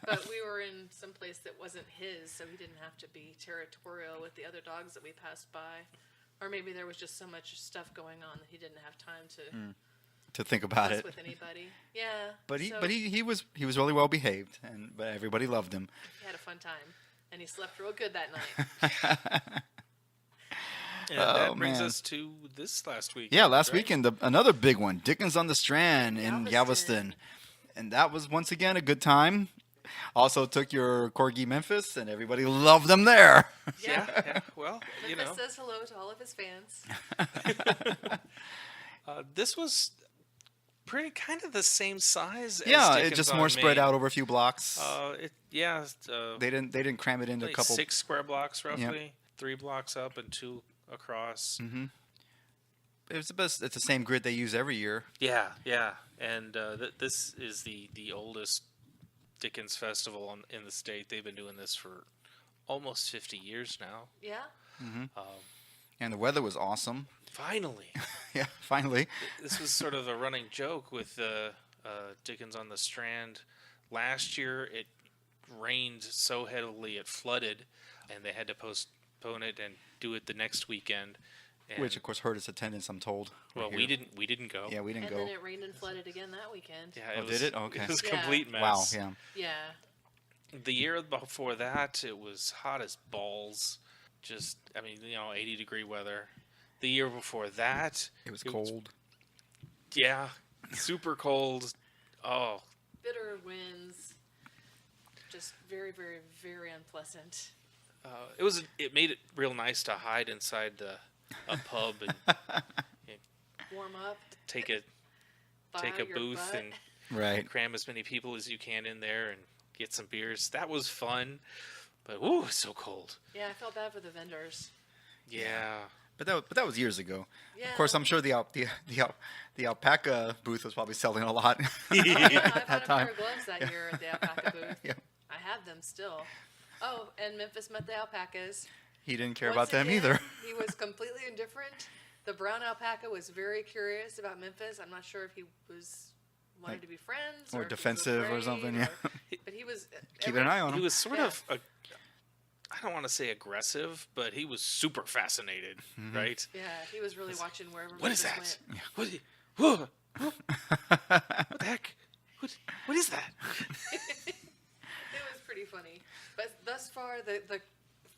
But we were in some place that wasn't his, so he didn't have to be territorial with the other dogs that we passed by. Or maybe there was just so much stuff going on that he didn't have time to To think about mess it. with anybody. Yeah. But so he was really well behaved, but everybody loved him. he had a fun time. And he slept real good that night. And Oh, that brings man. us to this last week. Yeah, last right? weekend, another big one, Dickens on the Strand in Galveston. Galveston. And that was, once again, a good time. Also took your Corgi Memphis, and everybody loved them there. Yeah. Well, you Memphis know, says hello to all of his fans. this was pretty kind of the same size. Yeah, as it Dickens just on more spread Main. out over a few blocks. They They didn't cram it into a like couple. 6 square blocks roughly, 3 blocks up and 2 across. It was the best. It's the same grid they use every year. Yeah, and this is the oldest Dickens festival in the state. They've been doing this for almost 50 years now. Yeah. And the weather was awesome. Finally, Yeah, finally. this was sort of a running joke with Dickens on the Strand. Last year, it rained so heavily it flooded, and they had to postpone it and do it the next weekend. And, Which, of course, hurt its attendance, I'm told. well, Right we here. didn't go. Yeah, we didn't And go. then it rained and flooded again that weekend. Yeah, Oh, did it? Okay. It was a Yeah. complete mess. Wow, yeah. Yeah. The year before that, it was hot as balls. Just, 80-degree weather. The year before that, It was cold. Yeah, super cold. Oh, Bitter winds. Just very, very, very unpleasant. it made it real nice to hide inside a pub and Warm up. take a Thaw take a out your booth butt. and Right. cram as many people as you can in there and get some beers. That was fun, but ooh, it's so cold. Yeah, I felt bad for the vendors. Yeah. But that was years ago. Yeah. Of course, I'm sure the alpaca booth was probably selling a lot Yeah, I at bought that a time. pair of gloves that year at the alpaca booth. Yeah. I have them still. Oh, and Memphis met the alpacas. He didn't care Once about them again, either. He was completely indifferent. The brown alpaca was very curious about Memphis. I'm not sure if he wanted Like- to be friends or or if he was defensive or afraid something, yeah. But he was Keeping an eye on He him. was sort Yeah. of I don't want to say aggressive, but he was super fascinated, right? Yeah, he was really watching wherever. What is Memphis that? went. What the heck? What is that? It was pretty funny. But thus far, the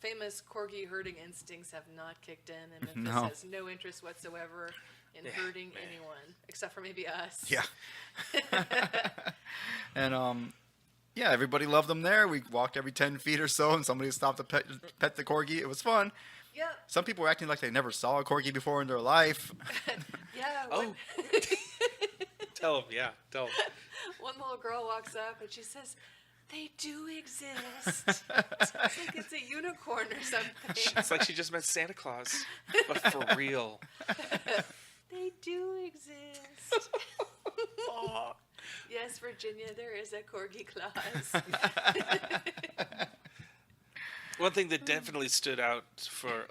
famous corgi herding instincts have not kicked in, and Memphis No. has no interest whatsoever in herding anyone, except for maybe us. Yeah. And yeah, everybody loved them there. We walked every 10 feet or so, and somebody stopped to pet the corgi. It was fun. Yeah. Some people were acting like they never saw a corgi before in their life. Yeah. Oh. Tell him, yeah. Tell him. One little girl walks up and she says, "They do exist." It's like it's a unicorn or something. It's like she just met Santa Claus, but for real. They do exist. Aw. Yes, Virginia, there is a corgi clause. One thing that definitely stood out for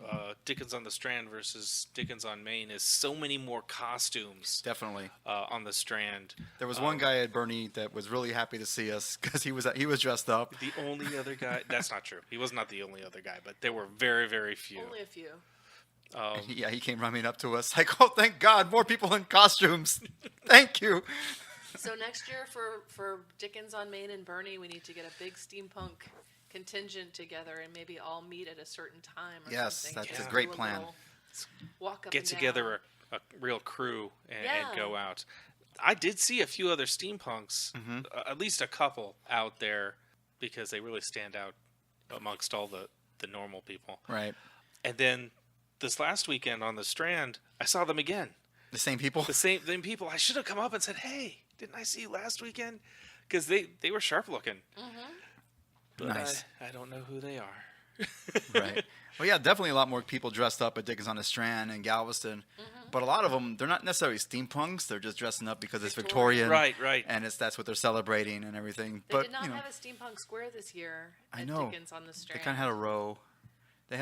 Dickens on the Strand versus Dickens on Main is so many more costumes Definitely. on the Strand. There was one guy at Bernie that was really happy to see us because he was dressed up. The only other guy... That's not true. He was not the only other guy, but there were very, very few. Only a few. Yeah, he came running up to us like, "Oh, thank God, more people in costumes. Thank you." So next year for Dickens on Main and Bernie, we need to get a big steampunk contingent together and maybe all meet at a certain time or Yes, something. that's a Just great do plan. little Walk up Get and together a real crew and Yeah. go out. I did see a few other steampunks, at least a couple out there, because they really stand out amongst all the normal people. Right. And then this last weekend on the Strand, I saw them again. The same people. The same people. I should have come up and said, "Hey, didn't I see you last weekend?" Because they were sharp looking. But Nice. I don't know who they are. Right. Well, yeah, definitely a lot more people dressed up at Dickens on the Strand and Galveston. But a lot of them, they're not necessarily steampunks. They're just dressing up because it's Victorian. Right, right. And that's what they're celebrating and everything. They but did not you know, have a steampunk square this year I at know. Dickens on the they Strand. kind of had a row. They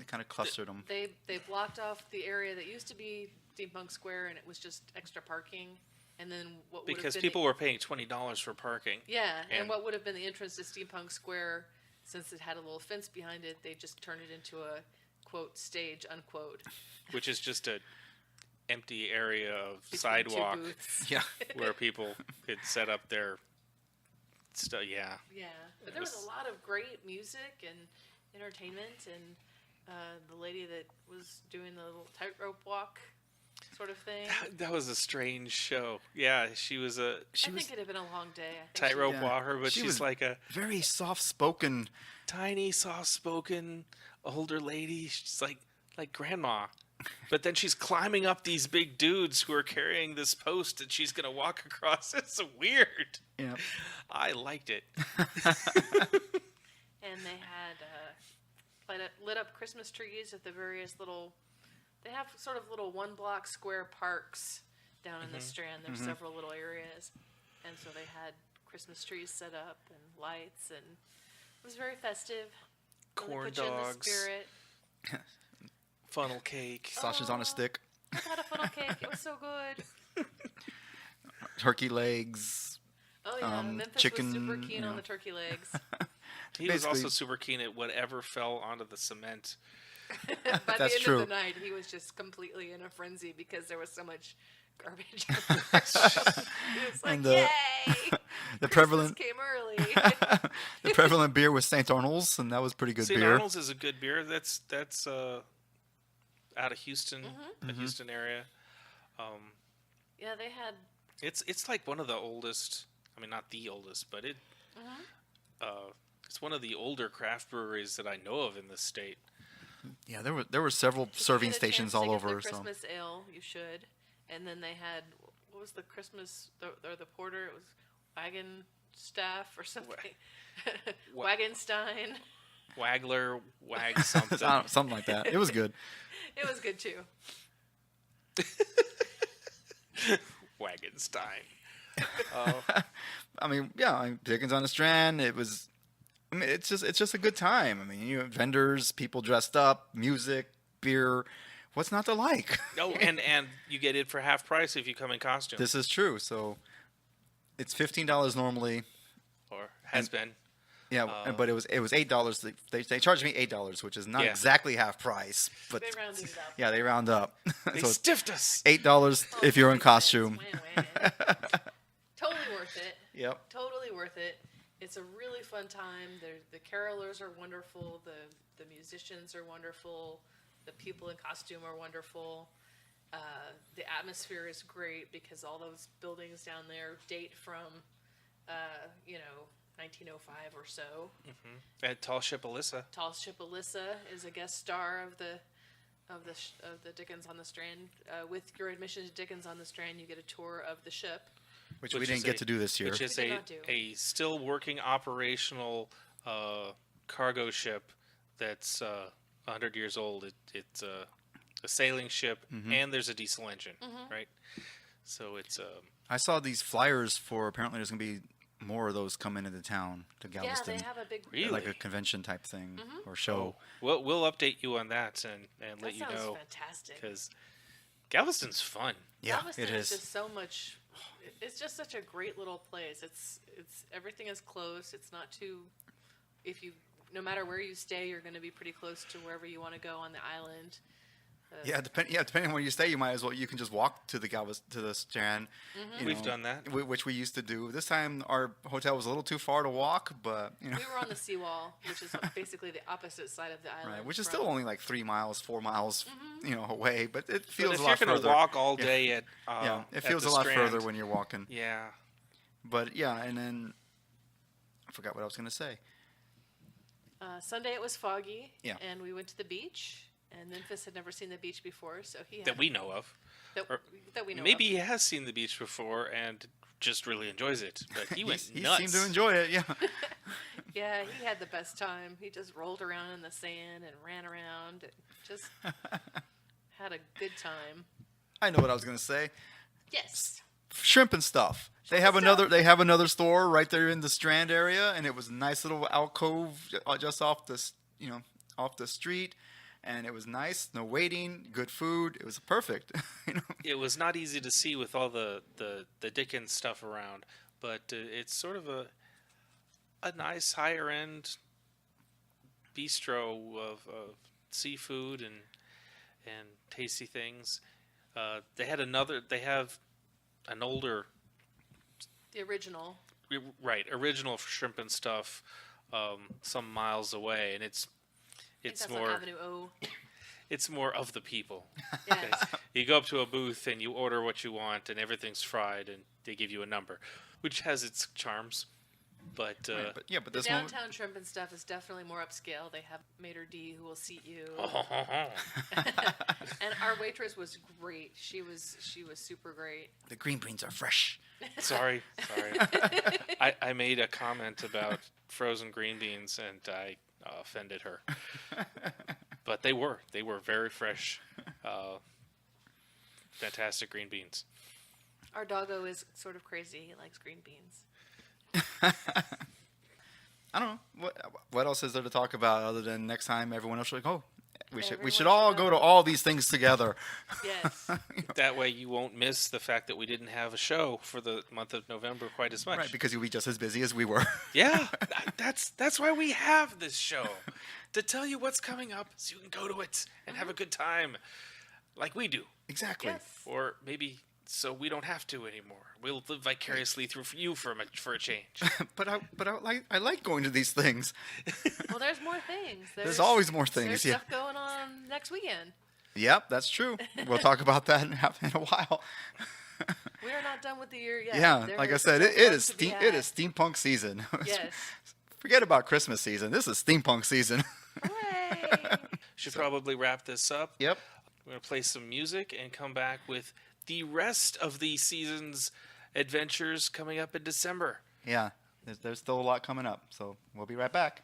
kind of clustered them. They blocked off the area that used to be Steampunk Square, and it was just extra parking. And then what would Because have been people were paying $20 for parking. and and- what would have been the entrance to Steampunk Square, since it had a little fence behind it, they just turned it into a quote stage unquote Which is just a empty area of between sidewalk two booths. Yeah. where people could set up their stuff. Yeah. Yeah, but there was a lot of great music and entertainment, and the lady that was doing the little tightrope walk sort of thing. That was a strange show. Yeah, she was a I think it had been a long day. I think tightrope Yeah. walker, but She she's was- like a Very soft-spoken. tiny, soft-spoken older lady. She's like grandma. But then she's climbing up these big dudes who are carrying this post that she's going to walk across. It's weird. Yeah. I liked it. And they had lit up Christmas trees at the various little. They have sort of little one-block square parks down in the Strand. There's several little areas, and so they had Christmas trees set up and lights, and it was very festive. Really Corn put you in the dogs, spirit. funnel cake. Sausage on a stick. I had a funnel cake. It was so good. Turkey legs. Oh yeah, Memphis chicken, was super keen you on know. the turkey legs. He was also Basically- super keen at whatever fell onto the cement. By That's the end true. of the night, he was just completely in a frenzy because there was so much garbage. He was like, And the- "Yay! The Christmas prevalent came early." the prevalent beer was St. Arnold's, and that was pretty good St. beer. Arnold's is a good beer. That's out of Houston, the Houston area. Yeah, they had. It's like one of the oldest. I mean, not the oldest, but it's one of the older craft breweries that I know of in this state. Yeah, there were several if you serving get a stations chance to all get the over. So Christmas ale, you should. And then they had, what was the Christmas or the porter? It was Wagon Staff or something. Wagenstein. Wagler, Wag something. something like that. It was good. It was good too. Wagenstein. I mean, yeah, Dickens on the Strand. It was. I mean, it's just a good time. I mean, you have vendors, people dressed up, music, beer. What's not to like? Oh, and you get it for half price if you come in costume. This is true. So it's $15 normally. Or has been. Yeah, but it was $8. They charged me $8, which is not Yeah. exactly half price, but They rounded it up. yeah, they round up. They So it's stiffed us. $8 if you're in 50 cents. costume. Win. Totally worth it. Yep. Totally worth it. It's a really fun time. The carolers are wonderful. The musicians are wonderful. The people in costume are wonderful. The atmosphere is great because all those buildings down there date from, 1905 or so. And Tall Ship Alyssa. Tall Ship Alyssa is a guest star of the Dickens on the Strand. With your admission to Dickens on the Strand, you get a tour of the ship. Which we Which didn't is get to do this year. Which is We did a, not do. a still working operational cargo ship that's 100 years old. It's a sailing ship, and there's a diesel engine, right? So it's I saw these flyers for apparently there's going to be more of those coming into town to Yeah, Galveston. they have a big. Really? Like a convention type thing or show. we'll update you on that and That let you sounds know fantastic. because Galveston's fun. Yeah, Galveston it is is. just so much. It's just such a great little place. It's everything is close. It's not too. No matter where you stay, you're going to be pretty close to wherever you want to go on the island. Depending on where you stay, you might as well. You can just walk to the Strand. We've done that. Which we used to do. This time our hotel was a little too far to walk, but We were on the seawall, which is basically the opposite side of the island. right, which is from- still only like 3 miles, 4 miles, away. But it But feels if a you're lot going to further. walk all day at it at feels the a lot Strand, further when you're walking. Yeah. But yeah, and then I forgot what I was going to say. Sunday it was foggy, Yeah. and we went to the beach. And Memphis had never seen the beach before, so he had That we know of. that we know. Maybe of. he has seen the beach before and just really enjoys it. But he went He nuts. seemed to enjoy it. Yeah. Yeah, he had the best time. He just rolled around in the sand and ran around and just had a good time. I know what I was going to say. Yes. Shrimp and stuff. They have another store right there in the Strand area, and it was a nice little alcove just off the street, and it was nice. No waiting, good food. It was perfect. It was not easy to see with all the Dickens stuff around, but it's sort of a nice higher end bistro of seafood and tasty things. They have an older The original. original shrimp and stuff some miles away, and it's I think that's more on Avenue O. it's more of the people. Yeah. You go up to a booth and you order what you want, and everything's fried, and they give you a number, which has its charms. But but The this one. downtown shrimp and stuff is definitely more upscale. They have Mater D who will seat you. And our waitress was great. She was super great. The green beans are fresh. sorry. I made a comment about frozen green beans, and I offended her. But they were very fresh, fantastic green beans. Our doggo is sort of crazy. He likes green beans. I don't know what else is there to talk about other than next time everyone else should go. We Everyone should all should go go. to all these things together. Yes. That way you won't miss the fact that we didn't have a show for the month of November quite as much. Right, because you'll be just as busy as we were. Yeah, that's why we have this show, to tell you what's coming up so you can go to it and have a good time like we do. Exactly. Yes. Or maybe so we don't have to anymore. We'll live vicariously through you for a change. But I like going to these things. Well, there's more things. There's always more things. There's Yeah. stuff going on next weekend. Yep, that's true. We'll talk about that in a while. We are not done with the year yet. Yeah, There like I is said, so it much is to be it had. is steampunk season. Yes. Forget about Christmas season. This is steampunk season. Hooray! Should probably wrap this up. Yep. We're going to play some music and come back with the rest of the season's adventures coming up in December. Yeah, there's still a lot coming up, so we'll be right back.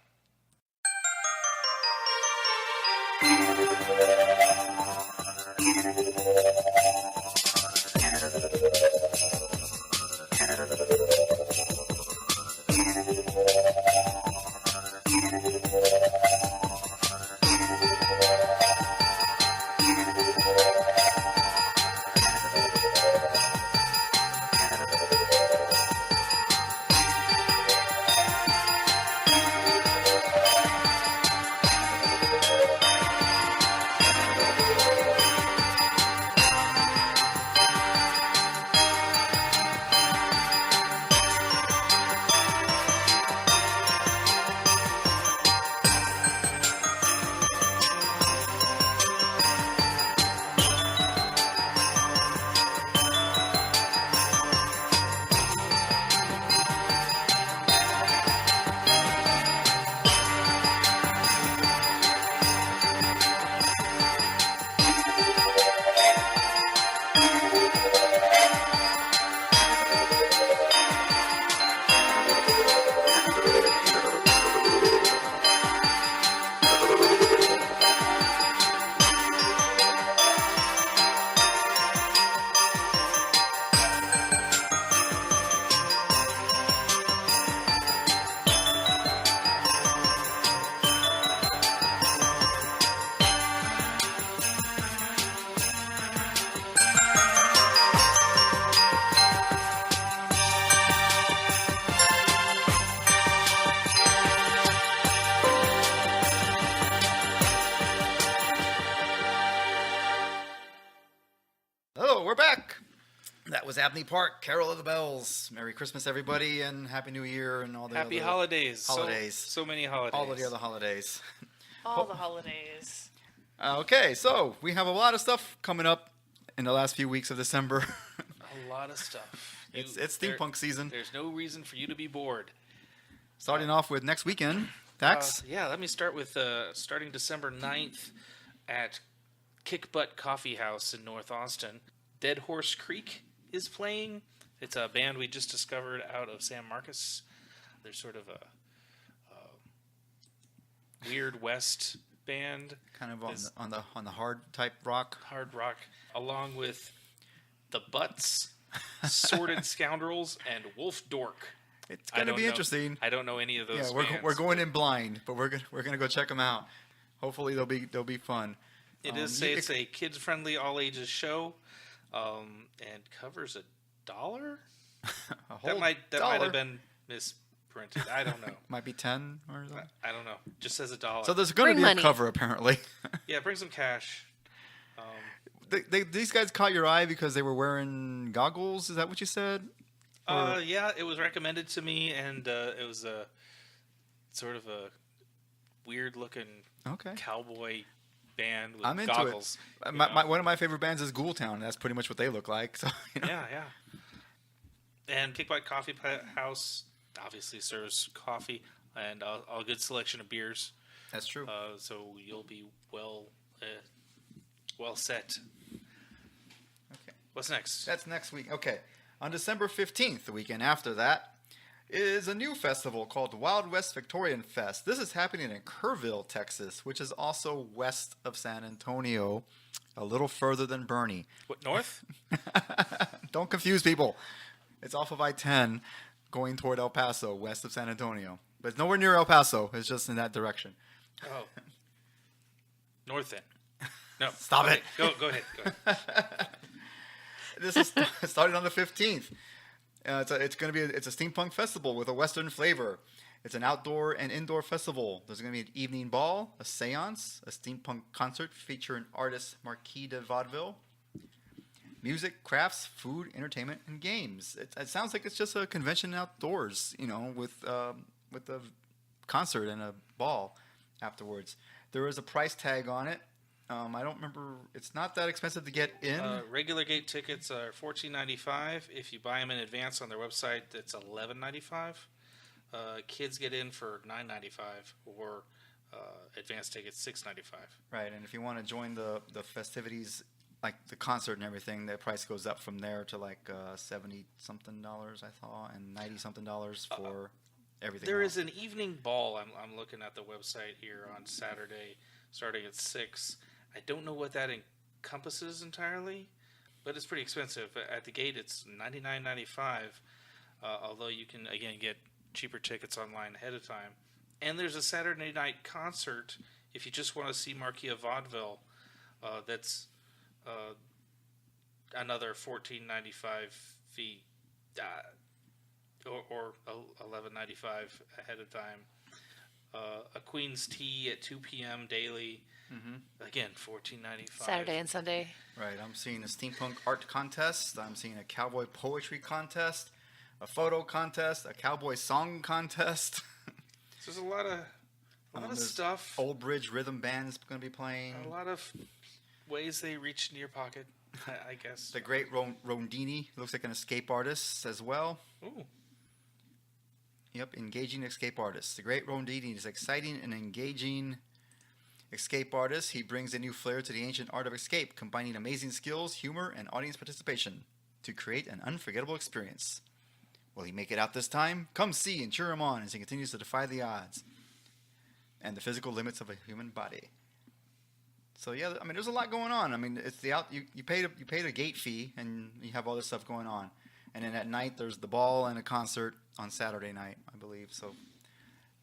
So we're back. That was Abney Park, Carol of the Bells. Merry Christmas, everybody, and Happy New Year, and all the Happy other holidays. holidays. So many holidays. All of the other holidays. All the holidays. Okay, so we have a lot of stuff coming up in the last few weeks of December. A lot of stuff. It's steampunk season. There's no reason for you to be bored. Starting off with next weekend, Dax. Yeah, let me start with starting December 9th at Kick Butt Coffee House in North Austin. Dead Horse Creek is playing. It's a band we just discovered out of San Marcos. They're sort of a Weird West band. Kind of on the hard type rock. Hard rock, along with the Butts, Sordid Scoundrels, and Wolf Dork. It's going to be interesting. I don't know any of those. Yeah, we're going in blind, but we're gonna go check them out. Hopefully they'll be fun. It's a kids friendly, all ages show, and covers $1. That might have been misprinted. I don't know. Might be 10 or something. I don't know. Just says $1. So there's going to be money. a cover apparently. Yeah, bring some cash. These guys caught your eye because they were wearing goggles. Is that what you said? Yeah, it was recommended to me, and it was a sort of a weird-looking cowboy band with I'm into goggles. it. One of my favorite bands is Ghoultown. That's pretty much what they look like. So Yeah. And Kick Butt Coffee House obviously serves coffee and a good selection of beers. That's true. So you'll be well set. Okay. What's next? That's next week. Okay. On December 15th, the weekend after that, is a new festival called Wild West Victorian Fest. This is happening in Kerrville, Texas, which is also west of San Antonio, a little further than Bernie. What, north? Don't confuse people. It's off of I-10 going toward El Paso, west of San Antonio. But it's nowhere near El Paso. It's just in that direction. Oh. North then. No. Stop it. Go ahead. This is starting on the 15th. It's a steampunk festival with a Western flavor. It's an outdoor and indoor festival. There's going to be an evening ball, a seance, a steampunk concert featuring artist Marquis de Vaudeville, music, crafts, food, entertainment, and games. It sounds like it's just a convention outdoors, with a concert and a ball afterwards. There is a price tag on it. I don't remember. It's not that expensive to get in. Regular gate tickets are $14.95. If you buy them in advance on their website, it's $11.95. Kids get in for $9.95, or advance tickets $6.95. Right, and if you want to join the festivities, like the concert and everything, the price goes up from there to like $70-something, I saw, and $90-something for everything. There else. is an evening ball. I'm looking at the website here on Saturday, starting at 6. I don't know what that encompasses entirely, but it's pretty expensive. At the gate, it's $99.95, although you can, again, get cheaper tickets online ahead of time. And there's a Saturday night concert if you just want to see Marquis of Vaudeville. That's another $14.95 fee, or $11.95 ahead of time. A Queen's Tea at 2 p.m. daily. Mm-hmm. Again, $14.95. Saturday and Sunday. Right. I'm seeing a steampunk art contest. I'm seeing a cowboy poetry contest, a photo contest, a cowboy song contest. So there's a lot of stuff. Old Bridge Rhythm Band's going to be playing. A lot of ways they reach into your pocket, I guess. The great Rondini looks like an escape artist as well. Ooh. Yep, engaging escape artist. The great Rondini is exciting and engaging escape artist. He brings a new flair to the ancient art of escape, combining amazing skills, humor, and audience participation to create an unforgettable experience. Will he make it out this time? Come see and cheer him on as he continues to defy the odds and the physical limits of a human body. So yeah, I mean, there's a lot going on. I mean, it's you paid a gate fee and you have all this stuff going on, and then at night there's the ball and a concert on Saturday night, I believe. So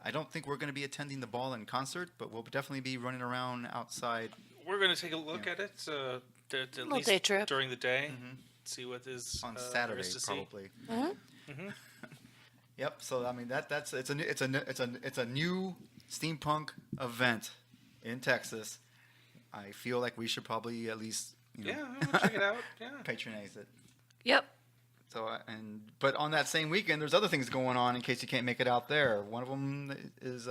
I don't think we're going to be attending the ball and concert, but we'll definitely be running around outside. We're going to take a look at it at least day trip. During the day. See what is on Saturday to probably. Mm-hmm. Yep. So I mean it's a new steampunk event in Texas. I feel like we should probably at least Yeah, I'll check it out. Yeah. patronize it. Yep. So but on that same weekend, there's other things going on in case you can't make it out there. One of them is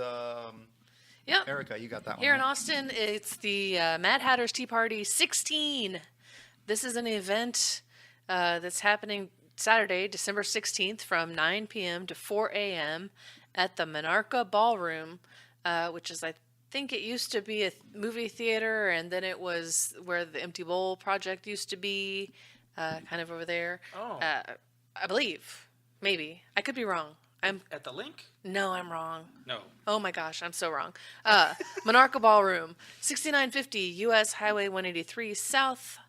Yep. Erica. You got that Here one. in Austin, it's the Mad Hatter's Tea Party 16. This is an event that's happening Saturday, December 16th from 9 p.m. to 4 a.m. at the Monarcha Ballroom, which is, I think it used to be a movie theater, and then it was where the Empty Bowl project used to be, kind of over there. Oh. I believe. Maybe. I could be wrong. At the link? No, I'm wrong. No. Oh my gosh, I'm so wrong. Monarcha Ballroom, 6950 US Highway 183 South.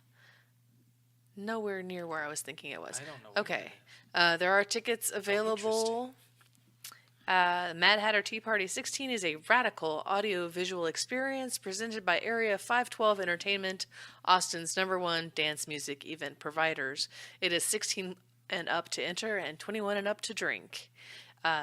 Nowhere near where I was thinking it was. I don't know. Okay. There are tickets available. Mad Hatter Tea Party 16 is a radical audio-visual experience presented by Area 512 Entertainment, Austin's #1 dance music event providers. It is 16 and up to enter and 21 and up to drink.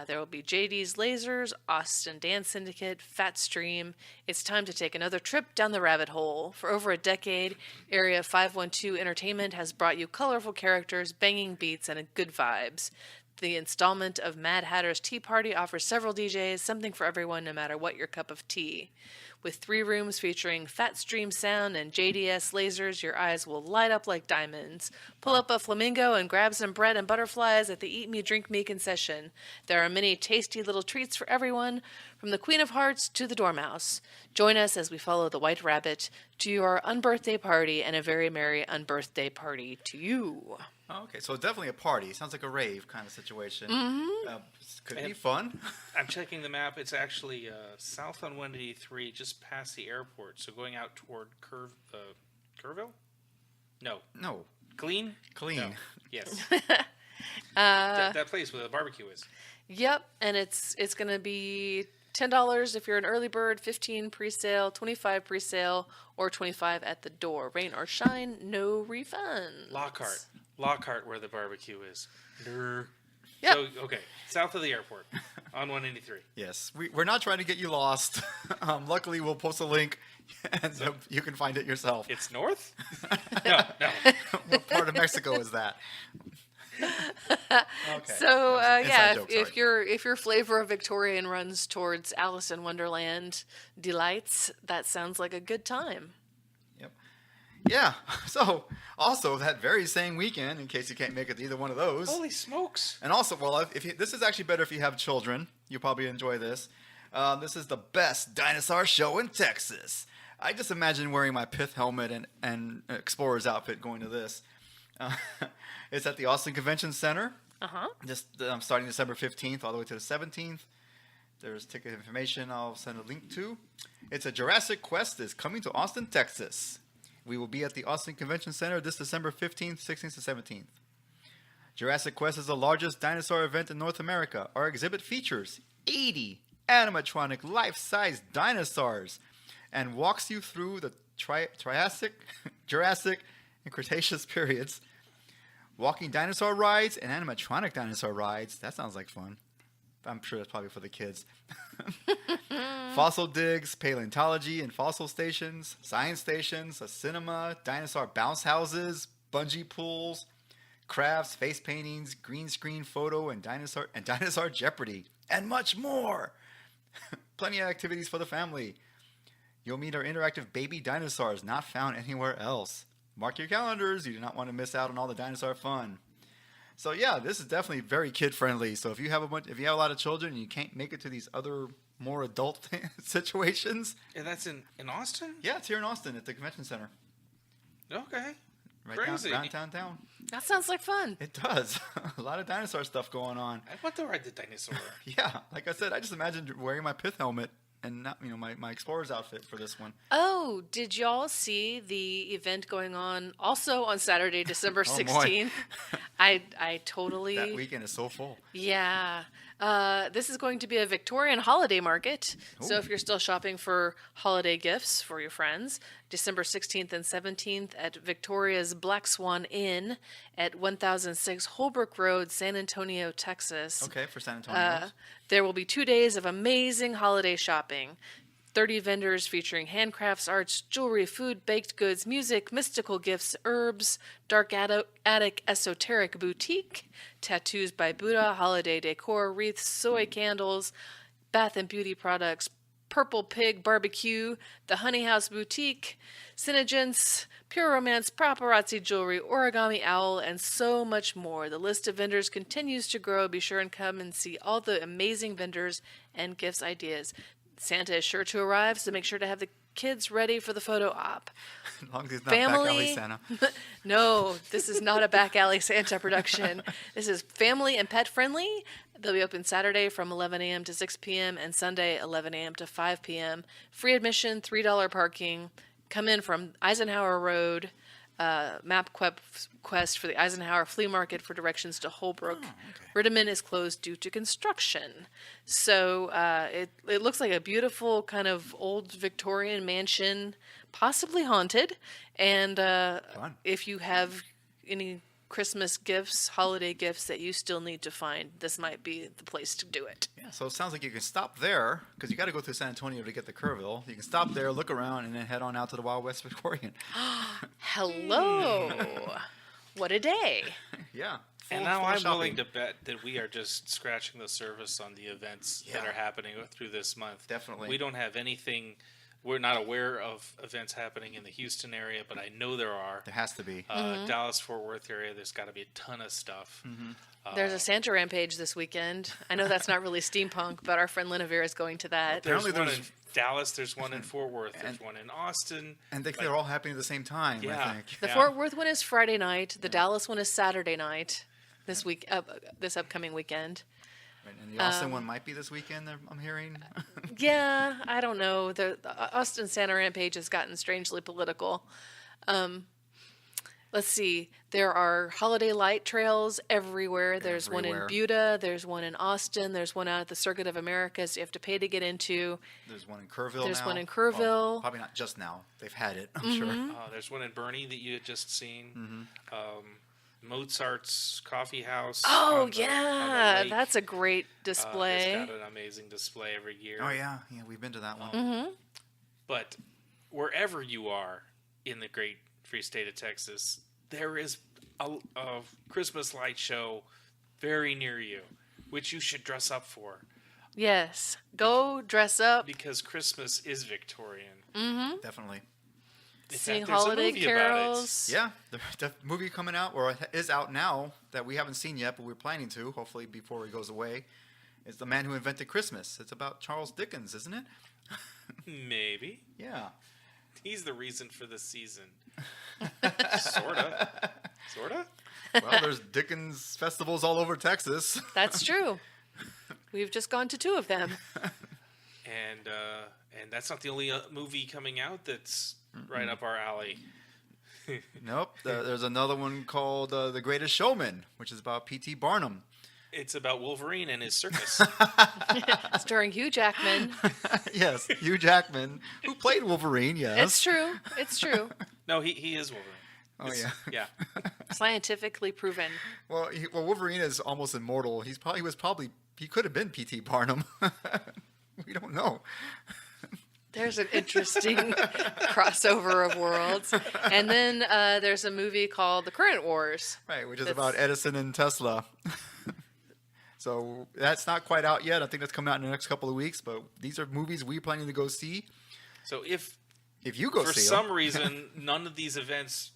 There will be JD's Lasers, Austin Dance Syndicate, Fat Stream. It's time to take another trip down the rabbit hole. For over a decade, Area 512 Entertainment has brought you colorful characters, banging beats, and good vibes. The installment of Mad Hatter's Tea Party offers several DJs, something for everyone, no matter what your cup of tea. With 3 rooms featuring Fat Stream sound and JDS lasers, your eyes will light up like diamonds. Pull up a flamingo and grab some bread and butterflies at the Eat Me, Drink Me concession. There are many tasty little treats for everyone, from the Queen of Hearts to the Dormouse. Join us as we follow the White Rabbit to your unbirthday party, and a very merry unbirthday party to you. Oh, okay, so definitely a party. Sounds like a rave kind of situation. Mm-hmm. Could it be fun? I'm checking the map. It's actually south on 183, just past the airport. So going out toward Kerrville? No. No. Clean? Clean. No. Yes. that place where the barbecue is. Yep, and it's going to be $10 if you're an early bird, $15 pre-sale, $25 pre-sale, or $25 at the door. Rain or shine, no refund. Lockhart, where the barbecue is. Yep. So, okay, south of the airport on 183. Yes, we're not trying to get you lost. Luckily, we'll post a link, and you can find it yourself. It's north? No. What part of Mexico is that? Okay. So Inside joke, if your flavor of Victorian runs towards Alice in Wonderland delights, that sounds like a good time. Yep. Yeah. So also that very same weekend, in case you can't make it to either one of those. Holy smokes! And also, well, this is actually better if you have children. You'll probably enjoy this. This is the best dinosaur show in Texas. I just imagine wearing my pith helmet and explorer's outfit going to this. It's at the Austin Convention Center. Just starting December 15th all the way to the 17th. There's ticket information I'll send a link to. It's a Jurassic Quest is coming to Austin, Texas. We will be at the Austin Convention Center this December 15th, 16th, to 17th. Jurassic Quest is the largest dinosaur event in North America. Our exhibit features 80 animatronic life-size dinosaurs and walks you through the Triassic, Jurassic, and Cretaceous periods. Walking dinosaur rides and animatronic dinosaur rides. That sounds like fun. I'm sure that's probably for the kids. Fossil digs, paleontology and fossil stations, science stations, a cinema, dinosaur bounce houses, bungee pools, crafts, face paintings, green screen photo, and dinosaur Jeopardy, and much more. Plenty of activities for the family. You'll meet our interactive baby dinosaurs not found anywhere else. Mark your calendars. You do not want to miss out on all the dinosaur fun. So yeah, this is definitely very kid friendly. So if you have a lot of children and you can't make it to these other more adult situations, And that's in Austin? yeah, it's here in Austin at the convention center, Okay. right Crazy. downtown town. That sounds like fun. It does. A lot of dinosaur stuff going on. I want to ride the dinosaur. Yeah, like I said, I just imagined wearing my pith helmet and not, my explorer's outfit for this one. Oh, did y'all see the event going on also on Saturday, December 16th? I totally... That weekend is so full. Yeah. This is going to be a Victorian holiday market. So Ooh. if you're still shopping for holiday gifts for your friends, December 16th and 17th at Victoria's Black Swan Inn at 1006 Holbrook Road, San Antonio, Texas. Okay, for San Antonio. There will be 2 days of amazing holiday shopping. 30 vendors featuring handcrafts, arts, jewelry, food, baked goods, music, mystical gifts, herbs, dark attic esoteric boutique, tattoos by Buddha, holiday decor, wreaths, soy candles, bath and beauty products, Purple Pig Barbecue, the Honey House Boutique, Synogens, Pure Romance, Paparazzi Jewelry, Origami Owl, and so much more. The list of vendors continues to grow. Be sure and come and see all the amazing vendors and gifts ideas. Santa is sure to arrive, so make sure to have the kids ready for the photo op. As long as he's not back alley Santa. No, this is not a back alley Santa production. This is family and pet friendly. They'll be open Saturday from 11 a.m. to 6 p.m. and Sunday 11 a.m. to 5 p.m. Free admission, $3 parking. Come in from Eisenhower Road. MapQuest for the Eisenhower Flea Market for directions to Holbrook. Rittiman is closed due to construction. So it looks like a beautiful kind of old Victorian mansion, possibly haunted. And if you have any Christmas gifts, holiday gifts that you still need to find, this might be the place to do it. Yeah, so it sounds like you can stop there, because you got to go through San Antonio to get to Kerrville. You can stop there, look around, and then head on out to the Wild West Victorian. Hello. What a day. Yeah. And now I'm willing to bet that we are just scratching the surface on the events that are happening through this month. Definitely. We don't have anything. We're not aware of events happening in the Houston area, but I know there are. There has to be. Dallas-Fort Worth area, there's got to be a ton of stuff. There's a Santa Rampage this weekend. I know that's not really steampunk, but our friend Linevere is going to that. There's one in Dallas, there's one in Fort Worth, there's one in Austin. And they're all happening at the same time, I think. The Fort Worth one is Friday night. The Dallas one is Saturday night this week, this upcoming weekend. And the Austin one might be this weekend, I'm hearing. Yeah, I don't know. The Austin Santa Rampage has gotten strangely political. Let's see. There are holiday light trails everywhere. There's one in Buda. There's one in Austin. There's one out at the Circuit of Americas you have to pay to get into. There's one in Kerrville There's now. one in Kerrville. Well, probably not just now. They've had it, I'm sure. There's one in Bernie that you had just seen. Mozart's Coffee House. Oh, on the lake. That's a great display. It's got an amazing display every year. Oh, yeah. Yeah, we've been to that one. But wherever you are in the great free state of Texas, there is a Christmas light show very near you, which you should dress up for. Yes. Go dress up. Because Christmas is Victorian. Definitely. Sing holiday carols. Yeah, the movie coming out, or is out now, that we haven't seen yet, but we're planning to, hopefully before it goes away, is The Man Who Invented Christmas. It's about Charles Dickens, isn't it? Maybe. Yeah. He's the reason for the season. Sorta. Well, there's Dickens festivals all over Texas. That's true. We've just gone to 2 of them. And that's not the only movie coming out that's right up our alley. Nope. There's another one called The Greatest Showman, which is about P.T. Barnum. It's about Wolverine and his circus. Starring Hugh Jackman. Yes, Hugh Jackman, who played Wolverine, yes. It's true. No, he is Wolverine. Oh, yeah. Yeah. Scientifically proven. Well, Wolverine is almost immortal. He could have been P.T. Barnum. We don't know. There's an interesting crossover of worlds. And then there's a movie called The Current Wars. Right, which is about Edison and Tesla. So that's not quite out yet. I think that's coming out in the next couple of weeks. But these are movies we're planning to go see. So if you go for see some them. reason none of these events,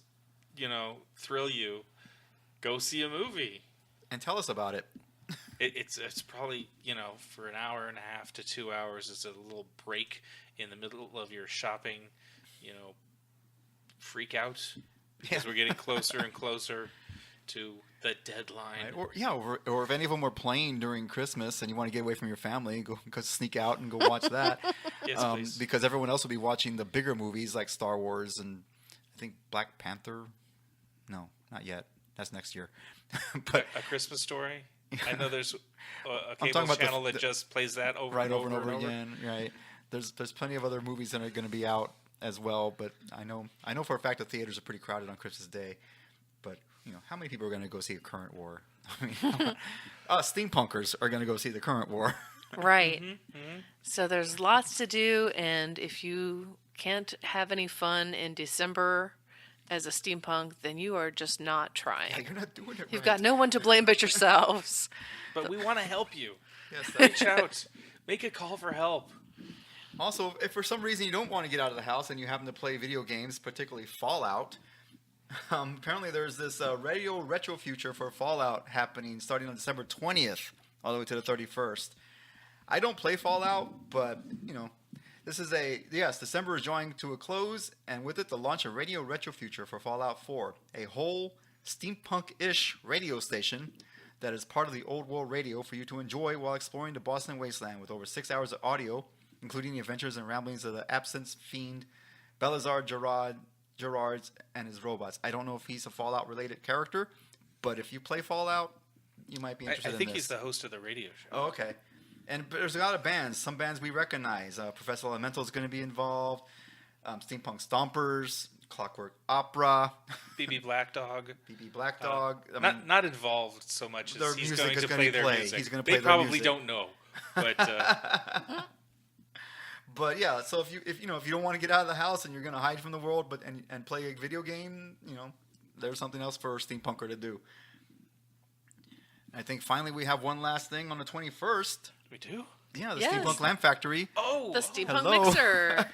thrill you, go see a movie and tell us about it. It's probably for an hour and a half to 2 hours. It's a little break in the middle of your shopping, freak out as we're getting closer and closer to the deadline. Right. Or if any of them were playing during Christmas and you want to get away from your family, go sneak out and go watch that. Yes, please. Because everyone else will be watching the bigger movies like Star Wars and I think Black Panther. No, not yet. That's next year. But A Christmas Story. I know there's a cable channel that just plays that over and over again. Right. There's plenty of other movies that are going to be out as well, but I know for a fact the theaters are pretty crowded on Christmas Day. But how many people are going to go see A Current War? I mean, steampunkers are going to go see The Current War. Right. So there's lots to do, and if you can't have any fun in December as a steampunk, then you are just not trying. Yeah, you're not doing it right. You've got no one to blame but yourselves. But we want to help you. Yes, Reach out. Make a call for help. Also, if for some reason you don't want to get out of the house and you happen to play video games, particularly Fallout, apparently there's this radio retro future for Fallout happening starting on December 20th all the way to the 31st. I don't play Fallout, but, this is December is drawing to a close, and with it the launch of Radio Retro Future for Fallout 4, a whole steampunk-ish radio station that is part of the old world radio for you to enjoy while exploring the Boston wasteland with over 6 hours of audio, including the adventures and ramblings of the absence fiend Belazar Gerards and his robots. I don't know if he's a Fallout-related character, but if you play Fallout, you might be interested in this. I think he's the host of the radio show. Oh, okay. And there's a lot of bands. Some bands we recognize. Professor Elemental is going to be involved. Steampunk Stompers, Clockwork Opera, BB Black Dog. BB Black Dog. Not involved so much as he's going to play their music. He's going to play they their probably music. don't know, but but yeah. So if you don't want to get out of the house and you're going to hide from the world, and play a video game, there's something else for a steampunker to do. I think finally we have one last thing on the 21st. we do. Yeah, the Yes. Steampunk Lamp Factory. Oh, The steampunk hello. mixer.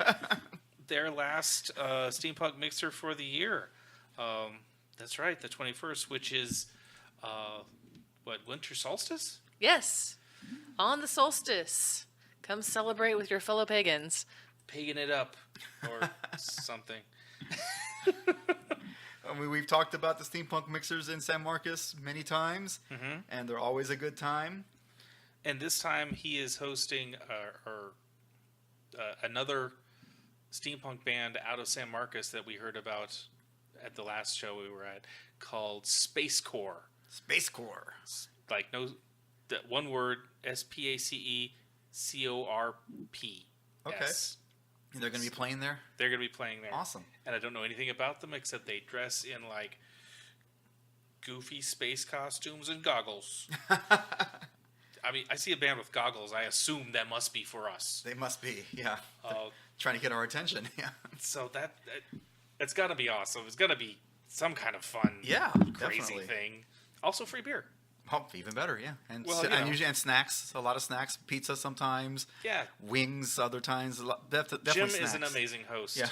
their last steampunk mixer for the year. That's right, the 21st, which is winter solstice? Yes. On the solstice. Come celebrate with your fellow pagans. Pagan it up or something. We've talked about the steampunk mixers in San Marcos many times, and they're always a good time. And this time he is hosting another steampunk band out of San Marcos that we heard about at the last show we were at, called Space Corps. Space Corps. Like one word, SPACECORP. Okay. And they're going to be playing there? They're going to be playing there. Awesome. And I don't know anything about them except they dress in like goofy space costumes and goggles. I mean, I see a band with goggles. I assume that must be for us. They must be, yeah. Trying to get our attention, yeah. So that's got to be awesome. It's got to be some kind of fun, crazy definitely. thing. Also, free beer. Oh, even better, yeah. And Well, usually snacks, a lot of snacks, pizza sometimes. Yeah. Wings other times. Definitely Jim snacks. is an amazing host. Yeah.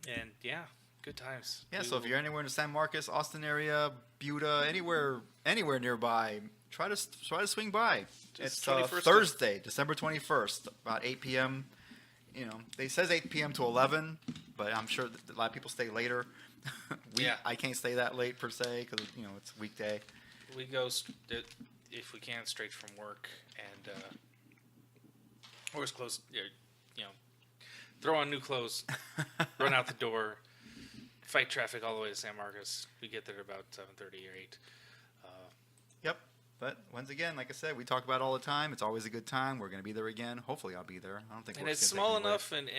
And yeah, good times. Yeah, so if you're anywhere in the San Marcos, Austin area, Buda, anywhere nearby, try to swing by. It's 21st Thursday, December 21st, about 8 p.m. They says 8 p.m. to 11, but I'm sure that a lot of people stay later. I can't stay that late per se because it's a weekday. We go if we can straight from work and or as close, throw on new clothes, run out the door, fight traffic all the way to San Marcos. We get there about 7:30 or 8. Yep. But once again, like I said, we talk about it all the time. It's always a good time. We're going to be there again. Hopefully, I'll be there. I don't think. And work's it's gonna take small me away. enough and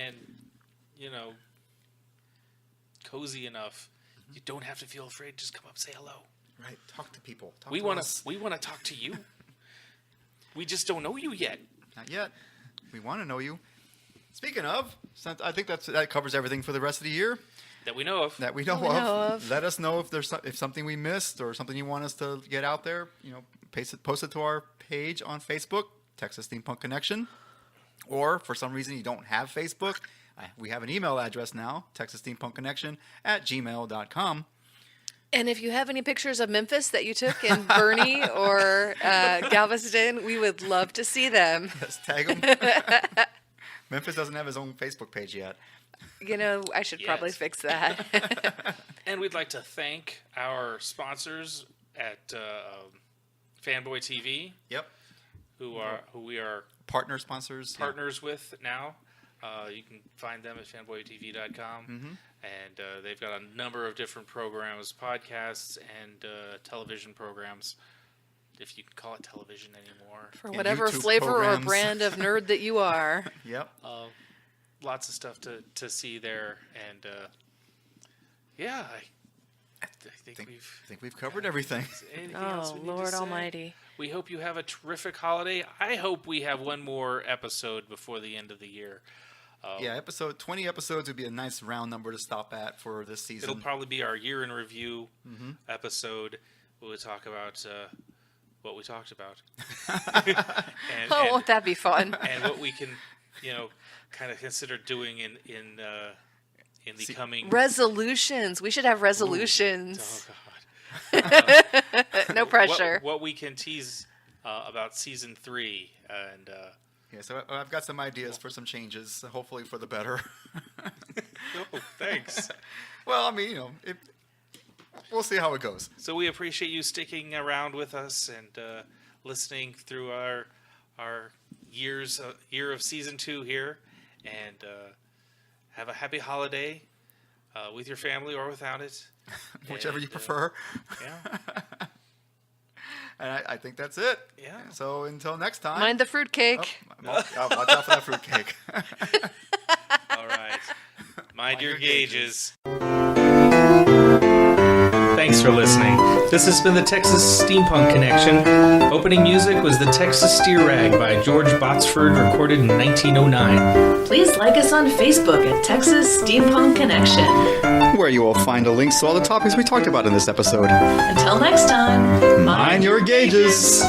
cozy enough. You don't have to feel afraid. Just come up, say hello. Right. Talk to people. We want to talk to you. We just don't know you yet. Not yet. We want to know you. Speaking of, I think that covers everything for the rest of the year That we know of. that we know of. Let us know if something we missed or something you want us to get out there. Post it to our page on Facebook, Texas Steampunk Connection. Or for some reason you don't have Facebook, we have an email address now, texassteampunkconnection@gmail.com. And if you have any pictures of Memphis that you took in Bernie or Galveston, we would love to see them. Yes, tag them. Memphis doesn't have his own Facebook page yet. I should probably Yes. fix that. And we'd like to thank our sponsors at Fanboy TV, Yep. who we are Partner sponsors. partners with now. You can find them at fanboytv.com. And they've got a number of different programs, podcasts, and television programs, if you can call it television anymore. For And whatever YouTube flavor programs. or brand of nerd that you are. Yep. Lots of stuff to see there. And I think we've covered everything. Anything else Oh, we need to Lord say? Almighty. We hope you have a terrific holiday. I hope we have one more episode before the end of the year. Yeah, 20 episodes would be a nice round number to stop at for this season. It'll probably be our year in review episode. We'll talk about what we talked about. Won't that be fun? And what we can, kind of consider doing in the coming Resolutions. We should have resolutions. Oh God. No pressure. What we can tease about season 3 and. Yeah, so I've got some ideas for some changes, hopefully for the better. Oh, thanks. Well, I mean, we'll see how it goes. So we appreciate you sticking around with us and listening through our year of season 2 here, and have a happy holiday with your family or without it, Whichever you prefer. Yeah. And I think that's it. Yeah. So until next time. Mind the fruitcake. Watch out for that fruitcake. All right. Mind your gauges. Thanks for listening. This has been the Texas Steampunk Connection. Opening music was The Texas Steer Rag by George Botsford, recorded in 1909. Please like us on Facebook at Texas Steampunk Connection. Where you will find the links to all the topics we talked about in this episode. Until next time, Mind your gauges.